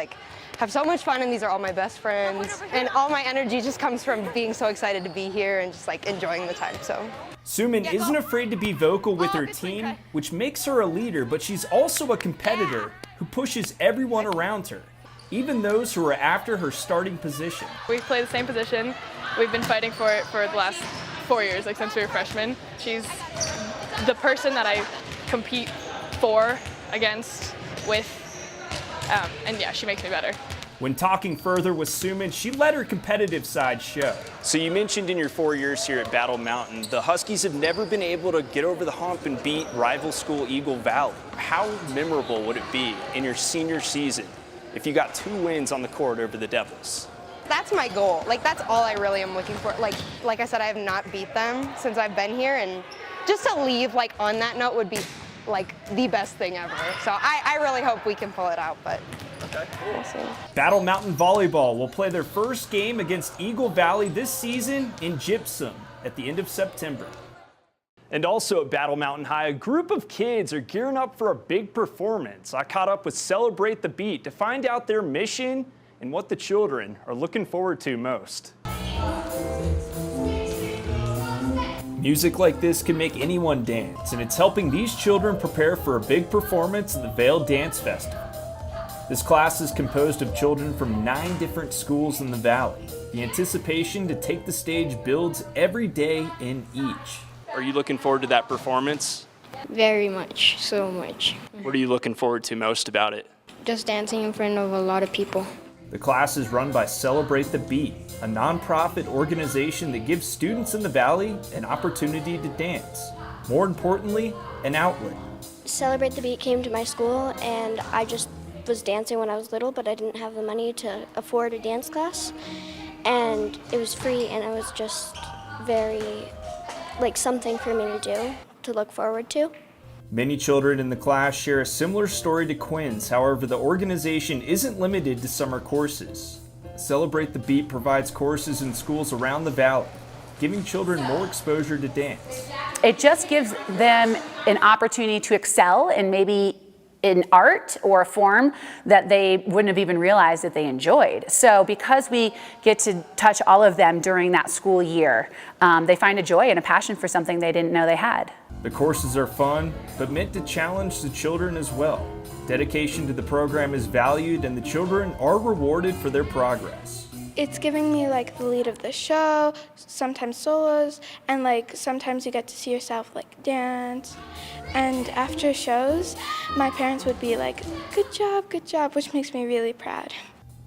have so much fun, and these are all my best friends, and all my energy just comes from being so excited to be here and just enjoying the time, so. Suman isn't afraid to be vocal with her team, which makes her a leader, but she's also a competitor who pushes everyone around her, even those who are after her starting position. We play the same position. We've been fighting for it for the last 4 years, since we were freshmen. She's the person that I compete against, with, and yeah, she makes me better. When talking further with Suman, she let her competitive side show. So you mentioned in your 4 years here at Battle Mountain, the Huskies have never been able to get over the hump and beat rival school Eagle Valley. How memorable would it be in your senior season if you got 2 wins on the court over the Devils? That's my goal. That's all I really am looking for. Like I said, I have not beat them since I've been here, and just to leave on that note would be the best thing ever. So I really hope we can pull it out, but we'll see. Battle Mountain Volleyball will play their first game against Eagle Valley this season in Gypsum at the end of September. And also at Battle Mountain High, a group of kids are gearing up for a big performance. I caught up with Celebrate the Beat to find out their mission and what the children are looking forward to most. Music like this can make anyone dance, and it's helping these children prepare for a big performance at the Vail Dance Festival. This class is composed of children from 9 different schools in the valley. The anticipation to take the stage builds every day in each. Are you looking forward to that performance? Very much, so much. What are you looking forward to most about it? Just dancing in front of a lot of people. The class is run by Celebrate the Beat, a nonprofit organization that gives students in the valley an opportunity to dance. More importantly, an outlet. Celebrate the Beat came to my school, and I just was dancing when I was little, but I didn't have the money to afford a dance class. And it was free, and it was just very, something for me to do, to look forward to. Many children in the class share a similar story to Quinn's. However, the organization isn't limited to summer courses. Celebrate the Beat provides courses in schools around the valley, giving children more exposure to dance. It just gives them an opportunity to excel in maybe in art or a form that they wouldn't have even realized that they enjoyed. So because we get to touch all of them during that school year, they find a joy and a passion for something they didn't know they had. The courses are fun, but meant to challenge the children as well. Dedication to the program is valued, and the children are rewarded for their progress. It's giving me the lead of the show, sometimes solos, and sometimes you get to see yourself dance. And after shows, my parents would be like, good job, which makes me really proud.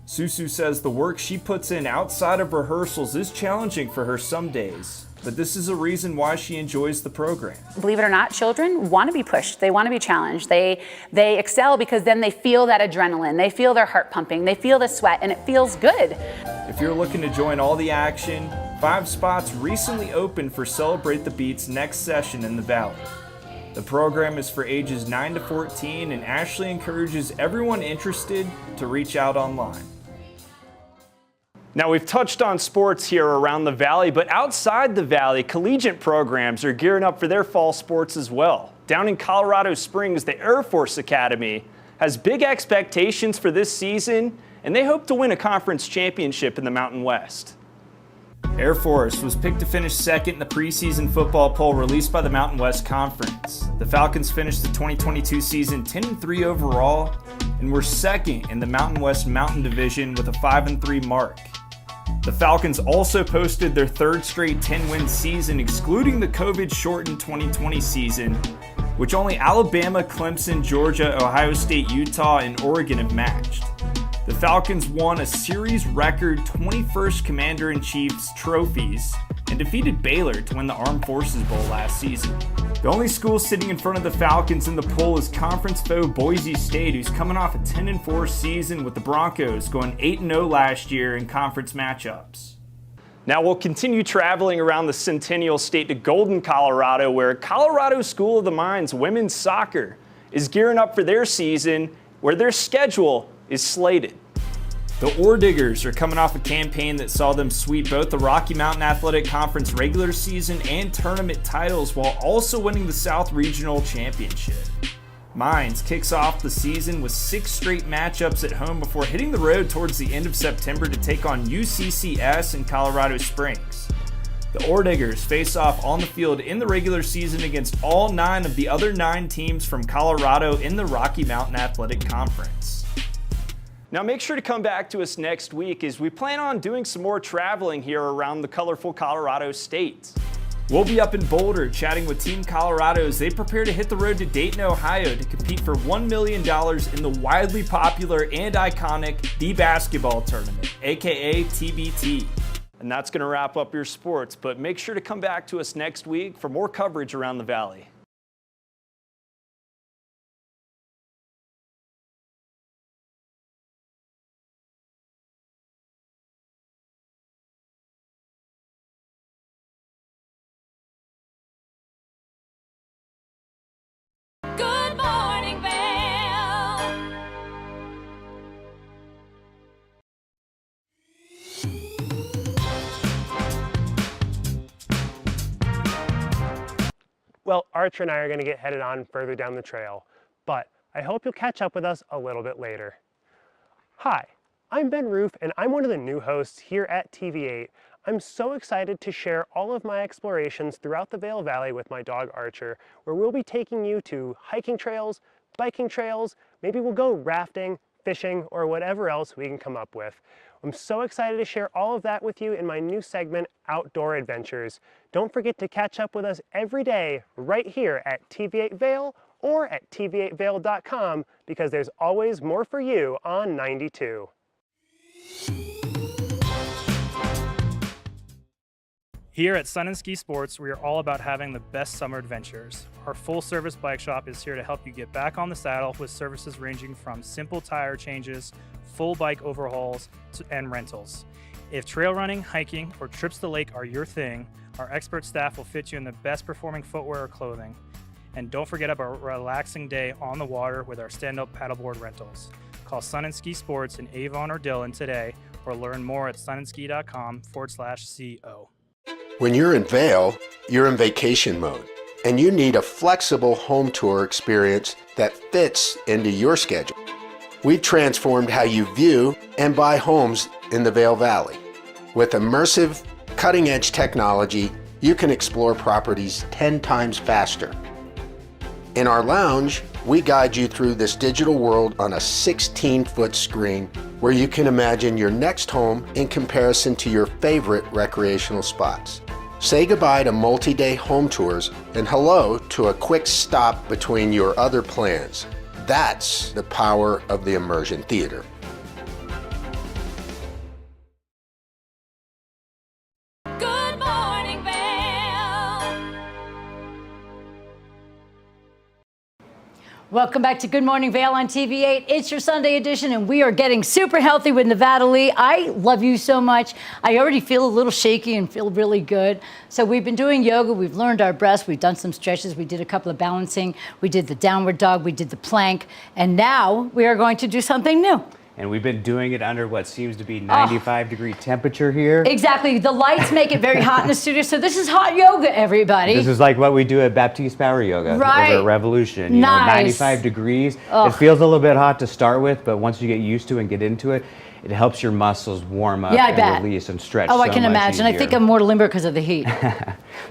Susu says the work she puts in outside of rehearsals is challenging for her some days, but this is a reason why she enjoys the program. Believe it or not, children want to be pushed. They want to be challenged. They excel because then they feel that adrenaline. They feel their heart pumping. They feel the sweat, and it feels good. If you're looking to join all the action, 5 spots recently opened for Celebrate the Beat's next session in the Valley. The program is for ages 9 to 14, and Ashley encourages everyone interested to reach out online. Now, we've touched on sports here around the Valley, but outside the Valley, collegiate programs are gearing up for their fall sports as well. Down in Colorado Springs, the Air Force Academy has big expectations for this season, and they hope to win a conference championship in the Mountain West. Air Force was picked to finish second in the preseason football poll released by the Mountain West Conference. The Falcons finished the 2022 season 10-3 overall and were second in the Mountain West Mountain Division with a 5-3 mark. The Falcons also posted their 3rd straight 10-win season, excluding the COVID-shortened 2020 season, which only Alabama, Clemson, Georgia, Ohio State, Utah, and Oregon have matched. The Falcons won a series record 21st Commander-in-Chief's trophies and defeated Baylor to win the Armed Forces Bowl last season. The only school sitting in front of the Falcons in the poll is conference foe Boise State, who's coming off a 10-4 season with the Broncos going 8-0 last year in conference matchups. Now we'll continue traveling around the Centennial State to Golden, Colorado, where Colorado School of the Mines women's soccer is gearing up for their season, where their schedule is slated. The Ore Diggers are coming off a campaign that saw them sweep both the Rocky Mountain Athletic Conference regular season and tournament titles while also winning the South Regional Championship. Mines kicks off the season with 6 straight matchups at home before hitting the road towards the end of September to take on UCCS in Colorado Springs. The Ore Diggers face off on the field in the regular season against all 9 of the other 9 teams from Colorado in the Rocky Mountain Athletic Conference. Now make sure to come back to us next week as we plan on doing some more traveling here around the colorful Colorado state. We'll be up in Boulder chatting with Team Colorado as they prepare to hit the road to Dayton, Ohio to compete for $1 million in the widely popular and iconic The Basketball Tournament, aka TBT. And that's going to wrap up your sports, but make sure to come back to us next week for more coverage around the Valley. Good Morning Vail. Well, Archer and I are going to get headed on further down the trail, but I hope you'll catch up with us a little bit later. Hi, I'm Ben Roof, and I'm one of the new hosts here at TV8. I'm so excited to share all of my explorations throughout the Vail Valley with my dog Archer, where we'll be taking you to hiking trails, biking trails, maybe we'll go rafting, fishing, or whatever else we can come up with. I'm so excited to share all of that with you in my new segment, Outdoor Adventures. Don't forget to catch up with us every day right here at TV8 Vail or at tv8vail.com, because there's always more for you on 92. Here at Sun and Ski Sports, we are all about having the best summer adventures. Our full-service bike shop is here to help you get back on the saddle with services ranging from simple tire changes, full bike overhauls, and rentals. If trail running, hiking, or trips to the lake are your thing, our expert staff will fit you in the best performing footwear or clothing. And don't forget about a relaxing day on the water with our stand-up paddleboard rentals. Call Sun and Ski Sports in Avon or Dillon today, or learn more at sunandski.com/CO. When you're in Vail, you're in vacation mode, and you need a flexible home tour experience that fits into your schedule. We've transformed how you view and buy homes in the Vail Valley. With immersive, cutting-edge technology, you can explore properties 10 times faster. In our lounge, we guide you through this digital world on a 16-foot screen where you can imagine your next home in comparison to your favorite recreational spots. Say goodbye to multi-day home tours and hello to a quick stop between your other plans. That's the power of the immersion theater. Good Morning Vail. Welcome back to Good Morning Vail on TV8. It's your Sunday edition, and we are getting super healthy with Nevada Lee. I love you so much. I already feel a little shaky and feel really good. So we've been doing yoga. We've learned our breaths. We've done some stretches. We did a couple of balancing. We did the downward dog. We did the plank. And now we are going to do something new. And we've been doing it under what seems to be 95-degree temperature here. Exactly. The lights make it very hot in the studio. So this is hot yoga, everybody. This is like what we do at Baptiste Power Yoga Right. over at Revolution. You know, Nice. 95 degrees. Ugh. It feels a little bit hot to start with, but once you get used to it and get into it, it helps your muscles warm up Yeah, I and bet. release and stretch. Oh, I so can much imagine. I easier. think I'm more limber because of the heat.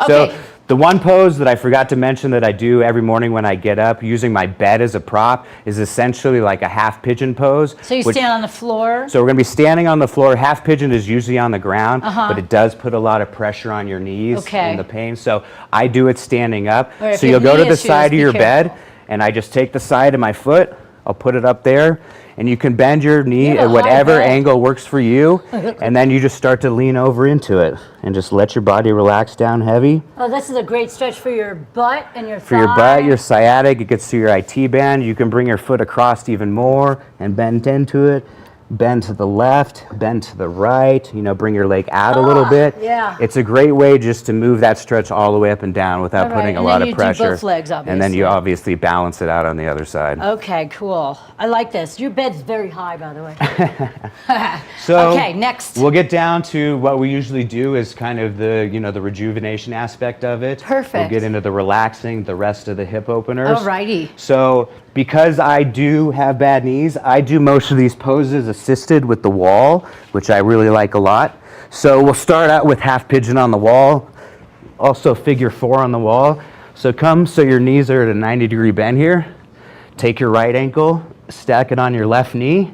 So Okay. the one pose that I forgot to mention that I do every morning when I get up, using my bed as a prop, is essentially like a half pigeon pose. So you stand on the floor. So we're going to be standing on the floor. Half pigeon is usually on the ground, Uh-huh. but it does put a lot of pressure on your knees Okay. and the pain. So I do it standing up. All right, if So you you'll have go to knee the issues, side of be your careful. bed, and I just take the side of my foot. I'll put it up there, and you can bend your knee You have a at high whatever bed. angle works for you, and then you just start to lean over into it and just let your body relax down heavy. Oh, this is a great stretch for your butt and your For your thigh. butt, your sciatic, it gets to your IT band. You can bring your foot across even more and bend into it. Bend to the left, bend to the right, you know, bring your leg out a little bit. yeah. It's a great way just to move that stretch all the way up and down without All right, putting a and lot then of you do pressure. both legs, And then you obviously. obviously balance it out on the other side. Okay, cool. I like this. Your bed's very high, by the way. So Okay, next. we'll get down to what we usually do is kind of the, you know, the rejuvenation aspect of it. Perfect. We'll get into the relaxing, the rest of the hip openers. Alrighty. So because I do have bad knees, I do most of these poses assisted with the wall, which I really like a lot. So we'll start out with half pigeon on the wall, also figure 4 on the wall. So come so your knees are at a 90-degree bend here. Take your right ankle, stack it on your left knee,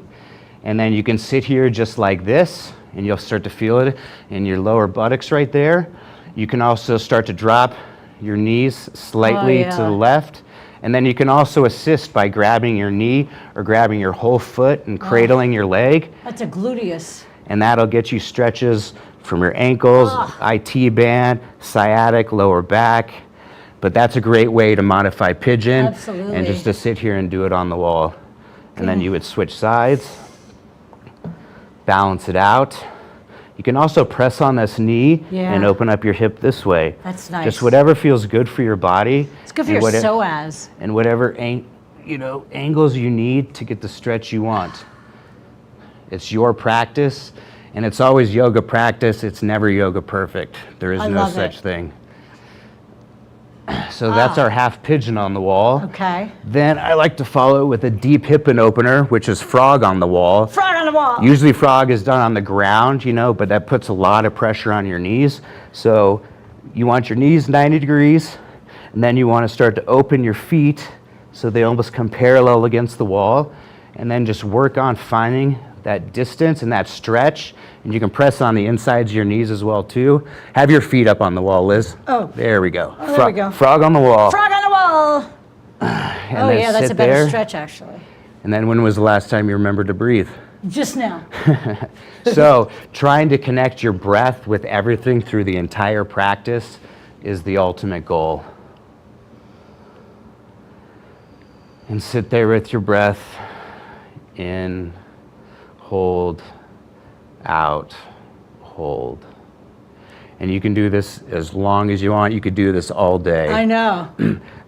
and then you can sit here just like this, and you'll start to feel it in your lower buttocks right there. You can also start to drop your knees slightly to the left, and then you can also assist by grabbing your knee or grabbing your whole foot and cradling your leg, That's a gluteus. and that'll get you stretches from your ankles, IT band, sciatic, lower back. But that's a great way to modify pigeon Absolutely. and just to sit here and do it on the wall. And then you would switch sides, balance it out. You can also press on this knee Yeah. and open up your hip this way. That's nice. Just whatever feels good for your body. It's good for and your whate- psoas. And whatever angles you need to get the stretch you want. It's your practice, and it's always yoga practice. It's never yoga perfect. There is I no love such it. thing. So that's our half pigeon on the wall. Okay. Then I like to follow with a deep hip and opener, which is frog on the wall. Frog on the wall. Usually frog is done on the ground, you know, but that puts a lot of pressure on your knees. So you want your knees 90 degrees, and then you want to start to open your feet so they almost come parallel against the wall, and then just work on finding that distance and that stretch. And you can press on the insides of your knees as well too. Have your feet up on the wall, Liz. Oh. There we go. Oh, there we go. Frog on the wall. Frog on the wall. And Oh then yeah, that's sit a better there. stretch actually. And then when was the last time you remembered to breathe? Just now. So trying to connect your breath with everything through the entire practice is the ultimate goal. And sit there with your breath in, hold, out, hold. And you can do this as long as you want. You could do this all day. I know.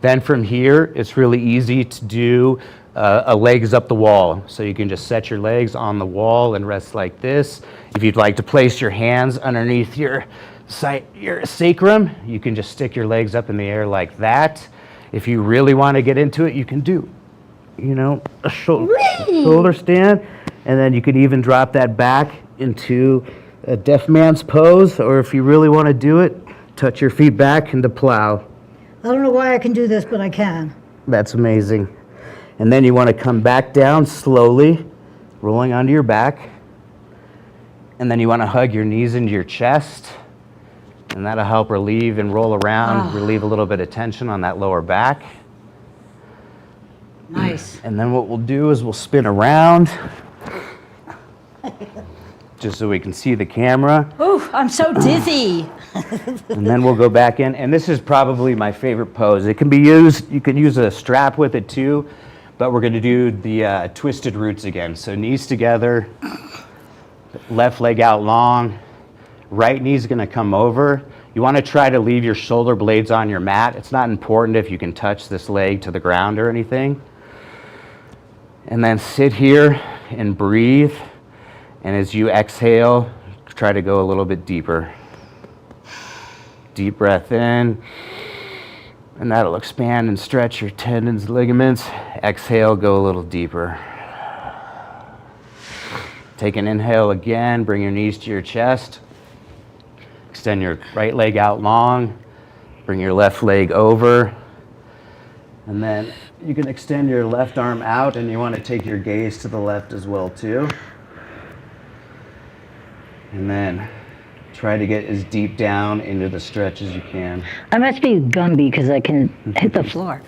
Then from here, it's really easy to do a legs up the wall. So you can just set your legs on the wall and rest like this. If you'd like to place your hands underneath your sacrum, you can just stick your legs up in the air like that. If you really want to get into it, you can do, you know, a shoulder stand, and then you can even drop that back into a deaf man's pose, or if you really want to do it, touch your feet back into plow. I don't know why I can do this, but I can. That's amazing. And then you want to come back down slowly, rolling onto your back. And then you want to hug your knees into your chest, and that'll help relieve and roll around, relieve a little bit of tension on that lower back. Nice. And then what we'll do is we'll spin around, just so we can see the camera. Ooh, I'm so dizzy. And then we'll go back in, and this is probably my favorite pose. It can be used, you can use a strap with it too, but we're gonna do the twisted roots again. So knees together, left leg out long, right knee's gonna come over. You wanna try to leave your shoulder blades on your mat. It's not important if you can touch this leg to the ground or anything. And then sit here and breathe. And as you exhale, try to go a little bit deeper. Deep breath in, and that'll expand and stretch your tendons, ligaments. Exhale, go a little deeper. Take an inhale again, bring your knees to your chest. Extend your right leg out long, bring your left leg over. And then you can extend your left arm out, and you want to take your gaze to the left as well too. And then try to get as deep down into the stretch as you can. I must be Gumby because I can hit the floor.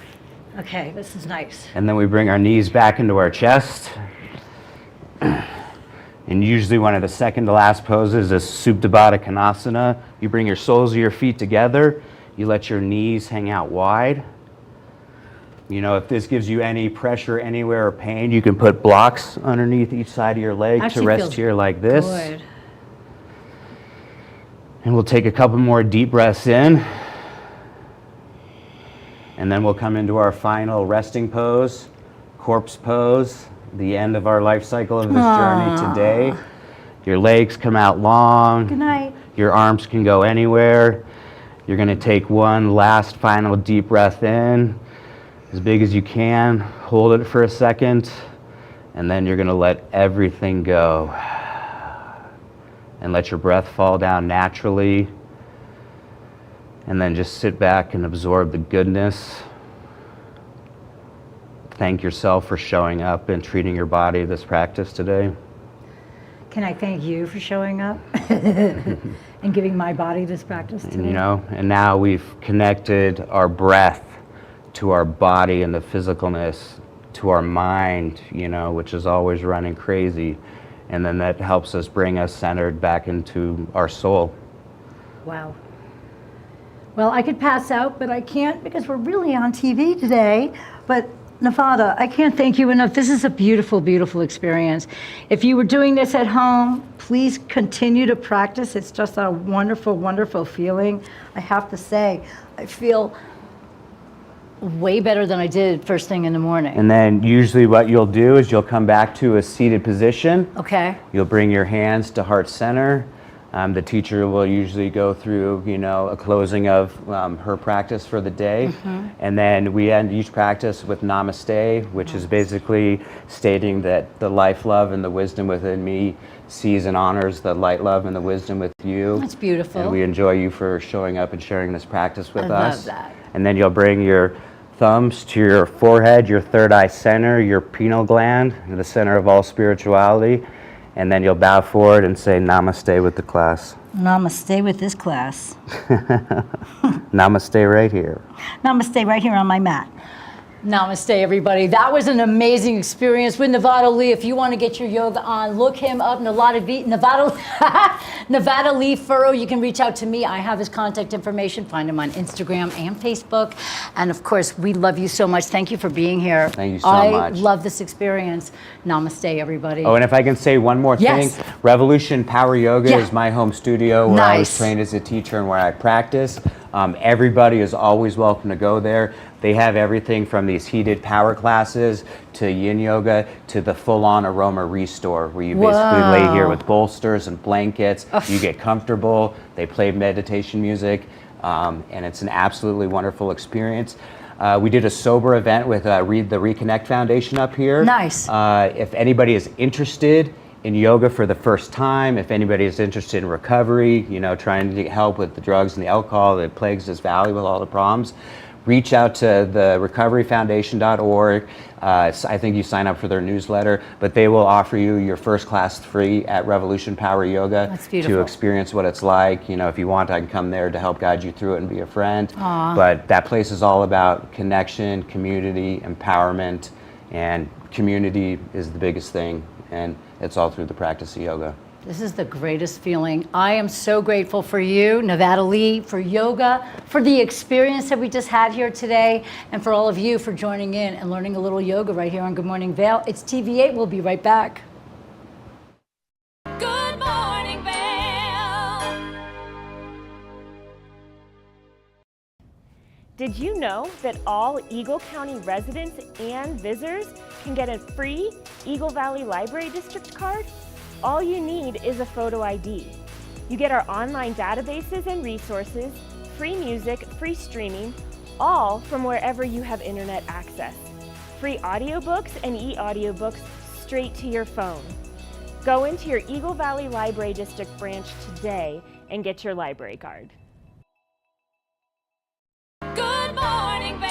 Okay, this is nice. And then we bring our knees back into our chest. And usually one of the second to last poses is Supta Baddha Konasana. You bring your soles of your feet together. You let your knees hang out wide. You know, if this gives you any pressure anywhere or pain, you can put blocks underneath each side of your leg to rest here like this. Good. And we'll take a couple more deep breaths in. And then we'll come into our final resting pose, corpse pose, the end of our life cycle of this journey today. Your legs come out long. Good night. Your arms can go anywhere. You're going to take one last final deep breath in, as big as you can. Hold it for a second, and then you're going to let everything go. And let your breath fall down naturally. And then just sit back and absorb the goodness. Thank yourself for showing up and treating your body this practice today. Can I thank you for showing up and giving my body this practice today? And, you know, and now we've connected our breath to our body and the physicalness, to our mind, you know, which is always running crazy. And then that helps us bring us centered back into our soul. Wow. Well, I could pass out, but I can't because we're really on TV today. But Nevada, I can't thank you enough. This is a beautiful, beautiful experience. If you were doing this at home, please continue to practice. It's just a wonderful, wonderful feeling. I have to say, I feel way better than I did first thing in the morning. And then usually what you'll do is you'll come back to a seated position. Okay. You'll bring your hands to heart center, The teacher will usually go through, a closing of her practice for the day. And then we end each practice with Namaste, which is basically stating that the life, love, and the wisdom within me sees and honors the light, love, and the wisdom with you. That's beautiful. And we enjoy you for showing up and sharing this practice with I us. love that. And then you'll bring your thumbs to your forehead, your third eye center, your pineal gland, the center of all spirituality. And then you'll bow forward and say Namaste with the class. Namaste with this class. Namaste right here. Namaste right here on my mat. Namaste, everybody. That was an amazing experience with Nevada Lee. If you want to get your yoga on, look him up, Nevada Lee Furrow. You can reach out to me. I have his contact information. Find him on Instagram and Facebook. And of course, we love you so much. Thank you for being here. Thank you so much. I love this experience. Namaste, everybody. Oh, and if I can say one more thing, Yes. Revolution Power Yoga is my home studio where I was Nice. trained as a teacher and where I practice. Everybody is always welcome to go there. They have everything from these heated power classes to yin yoga to the full-on aroma restore, where you basically lay here with bolsters and blankets. You get comfortable. They play meditation music, and it's an absolutely wonderful experience. We did a sober event with the Reconnect Foundation up here. Nice. If anybody is interested in yoga for the first time, if anybody is interested in recovery, trying to get help with the drugs and the alcohol that plagues this valley with all the problems, reach out to the recoveryfoundation.org. I think you sign up for their newsletter, but they will offer you your first class free at Revolution Power Yoga. That's beautiful. To experience what it's like. If you want, I can come there to help guide you through it and be a friend. Aw. But that place is all about connection, community, empowerment, and community is the biggest thing. And it's all through the practice of yoga. This is the greatest feeling. I am so grateful for you, Nevada Lee, for yoga, for the experience that we just had here today, and for all of you for joining in and learning a little yoga right here on Good Morning Vail. It's TV8. We'll be right back. Good Morning Vail. Did you know that all Eagle County residents and visitors can get a free Eagle Valley Library District card? All you need is a photo ID. You get our online databases and resources, free music, free streaming, all from wherever you have internet access. Free audiobooks and e-audiobooks straight to your phone. Go into your Eagle Valley Library District branch today and get your library card. Good Morning Vail.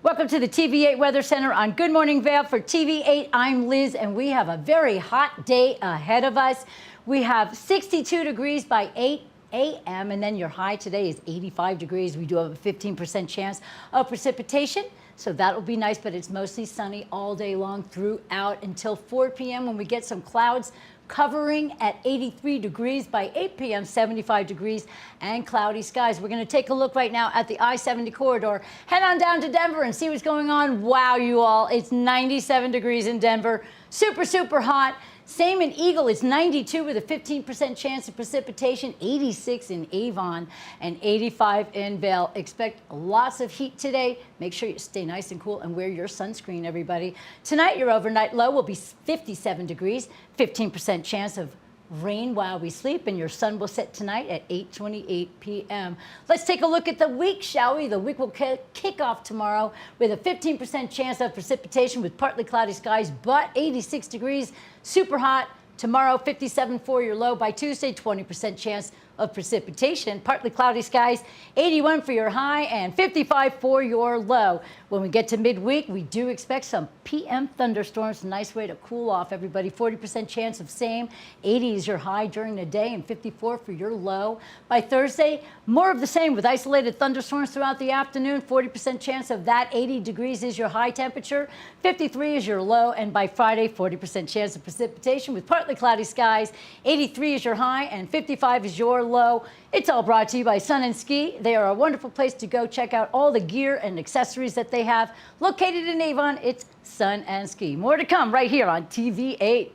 Welcome to the TV8 Weather Center on Good Morning Vail. For TV8, I'm Liz, and we have a very hot day ahead of us. We have 62 degrees by 8 a.m., and then your high today is 85 degrees. We do have a 15% chance of precipitation, so that will be nice, but it's mostly sunny all day long throughout until 4 p.m. when we get some clouds covering at 83 degrees by 8 p.m., 75 degrees and cloudy skies. We're going to take a look right now at the I-70 corridor. Head on down to Denver and see what's going on. Wow, you all, it's 97 degrees in Denver. Super, super hot. Same in Eagle, it's 92 with a 15% chance of precipitation, 86 in Avon, and 85 in Vail. Expect lots of heat today. Make sure you stay nice and cool and wear your sunscreen, everybody. Tonight, your overnight low will be 57 degrees, 15% chance of rain while we sleep, and your sun will set tonight at 8:28 p.m. Let's take a look at the week, shall we? The week will kick off tomorrow with a 15% chance of precipitation with partly cloudy skies, but 86 degrees, super hot. Tomorrow, 57 for your low. By Tuesday, 20% chance of precipitation. Partly cloudy skies, 81 for your high and 55 for your low. When we get to midweek, we do expect some PM thunderstorms. A nice way to cool off, everybody. 40% chance of same. 80 is your high during the day and 54 for your low. By Thursday, more of the same with isolated thunderstorms throughout the afternoon. 40% chance of that. 80 degrees is your high temperature. 53 is your low. And by Friday, 40% chance of precipitation with partly cloudy skies. 83 is your high and 55 is your low. It's all brought to you by Sun and Ski. They are a wonderful place to go check out all the gear and accessories that they have. Located in Avon, it's Sun and Ski. More to come right here on TV8.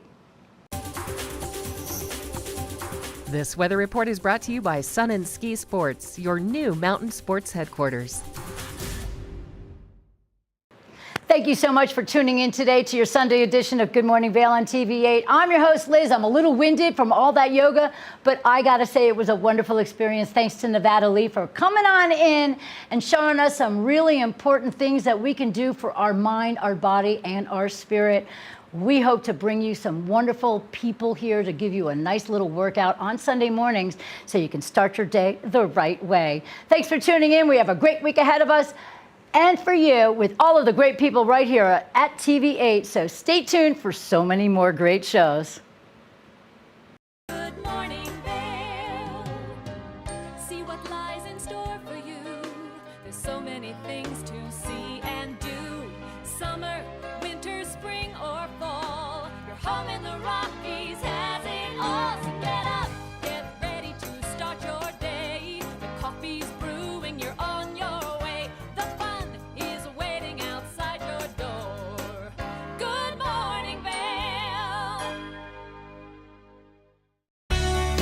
This weather report is brought to you by Sun and Ski Sports, your new mountain sports headquarters. Thank Thank you so much for tuning in today to your Sunday edition of Good Morning Vail on TV8. I'm your host, Liz. I'm a little winded from all that yoga, but I gotta say it was a wonderful experience. Thanks to Nevada Lee for coming on in and showing us some really important things that we can do for our mind, our body, and our spirit. We hope to bring you some wonderful people here to give you a nice little workout on Sunday mornings so you can start your day the right way. Thanks for tuning in. We have a great week ahead of us. And for you, with all of the great people right here at TV8. So stay tuned for so many more great shows. Good Morning Vail. See what lies in store for you. There's so many things to see and do. Summer, winter, spring, or fall. Your home in the Rockies has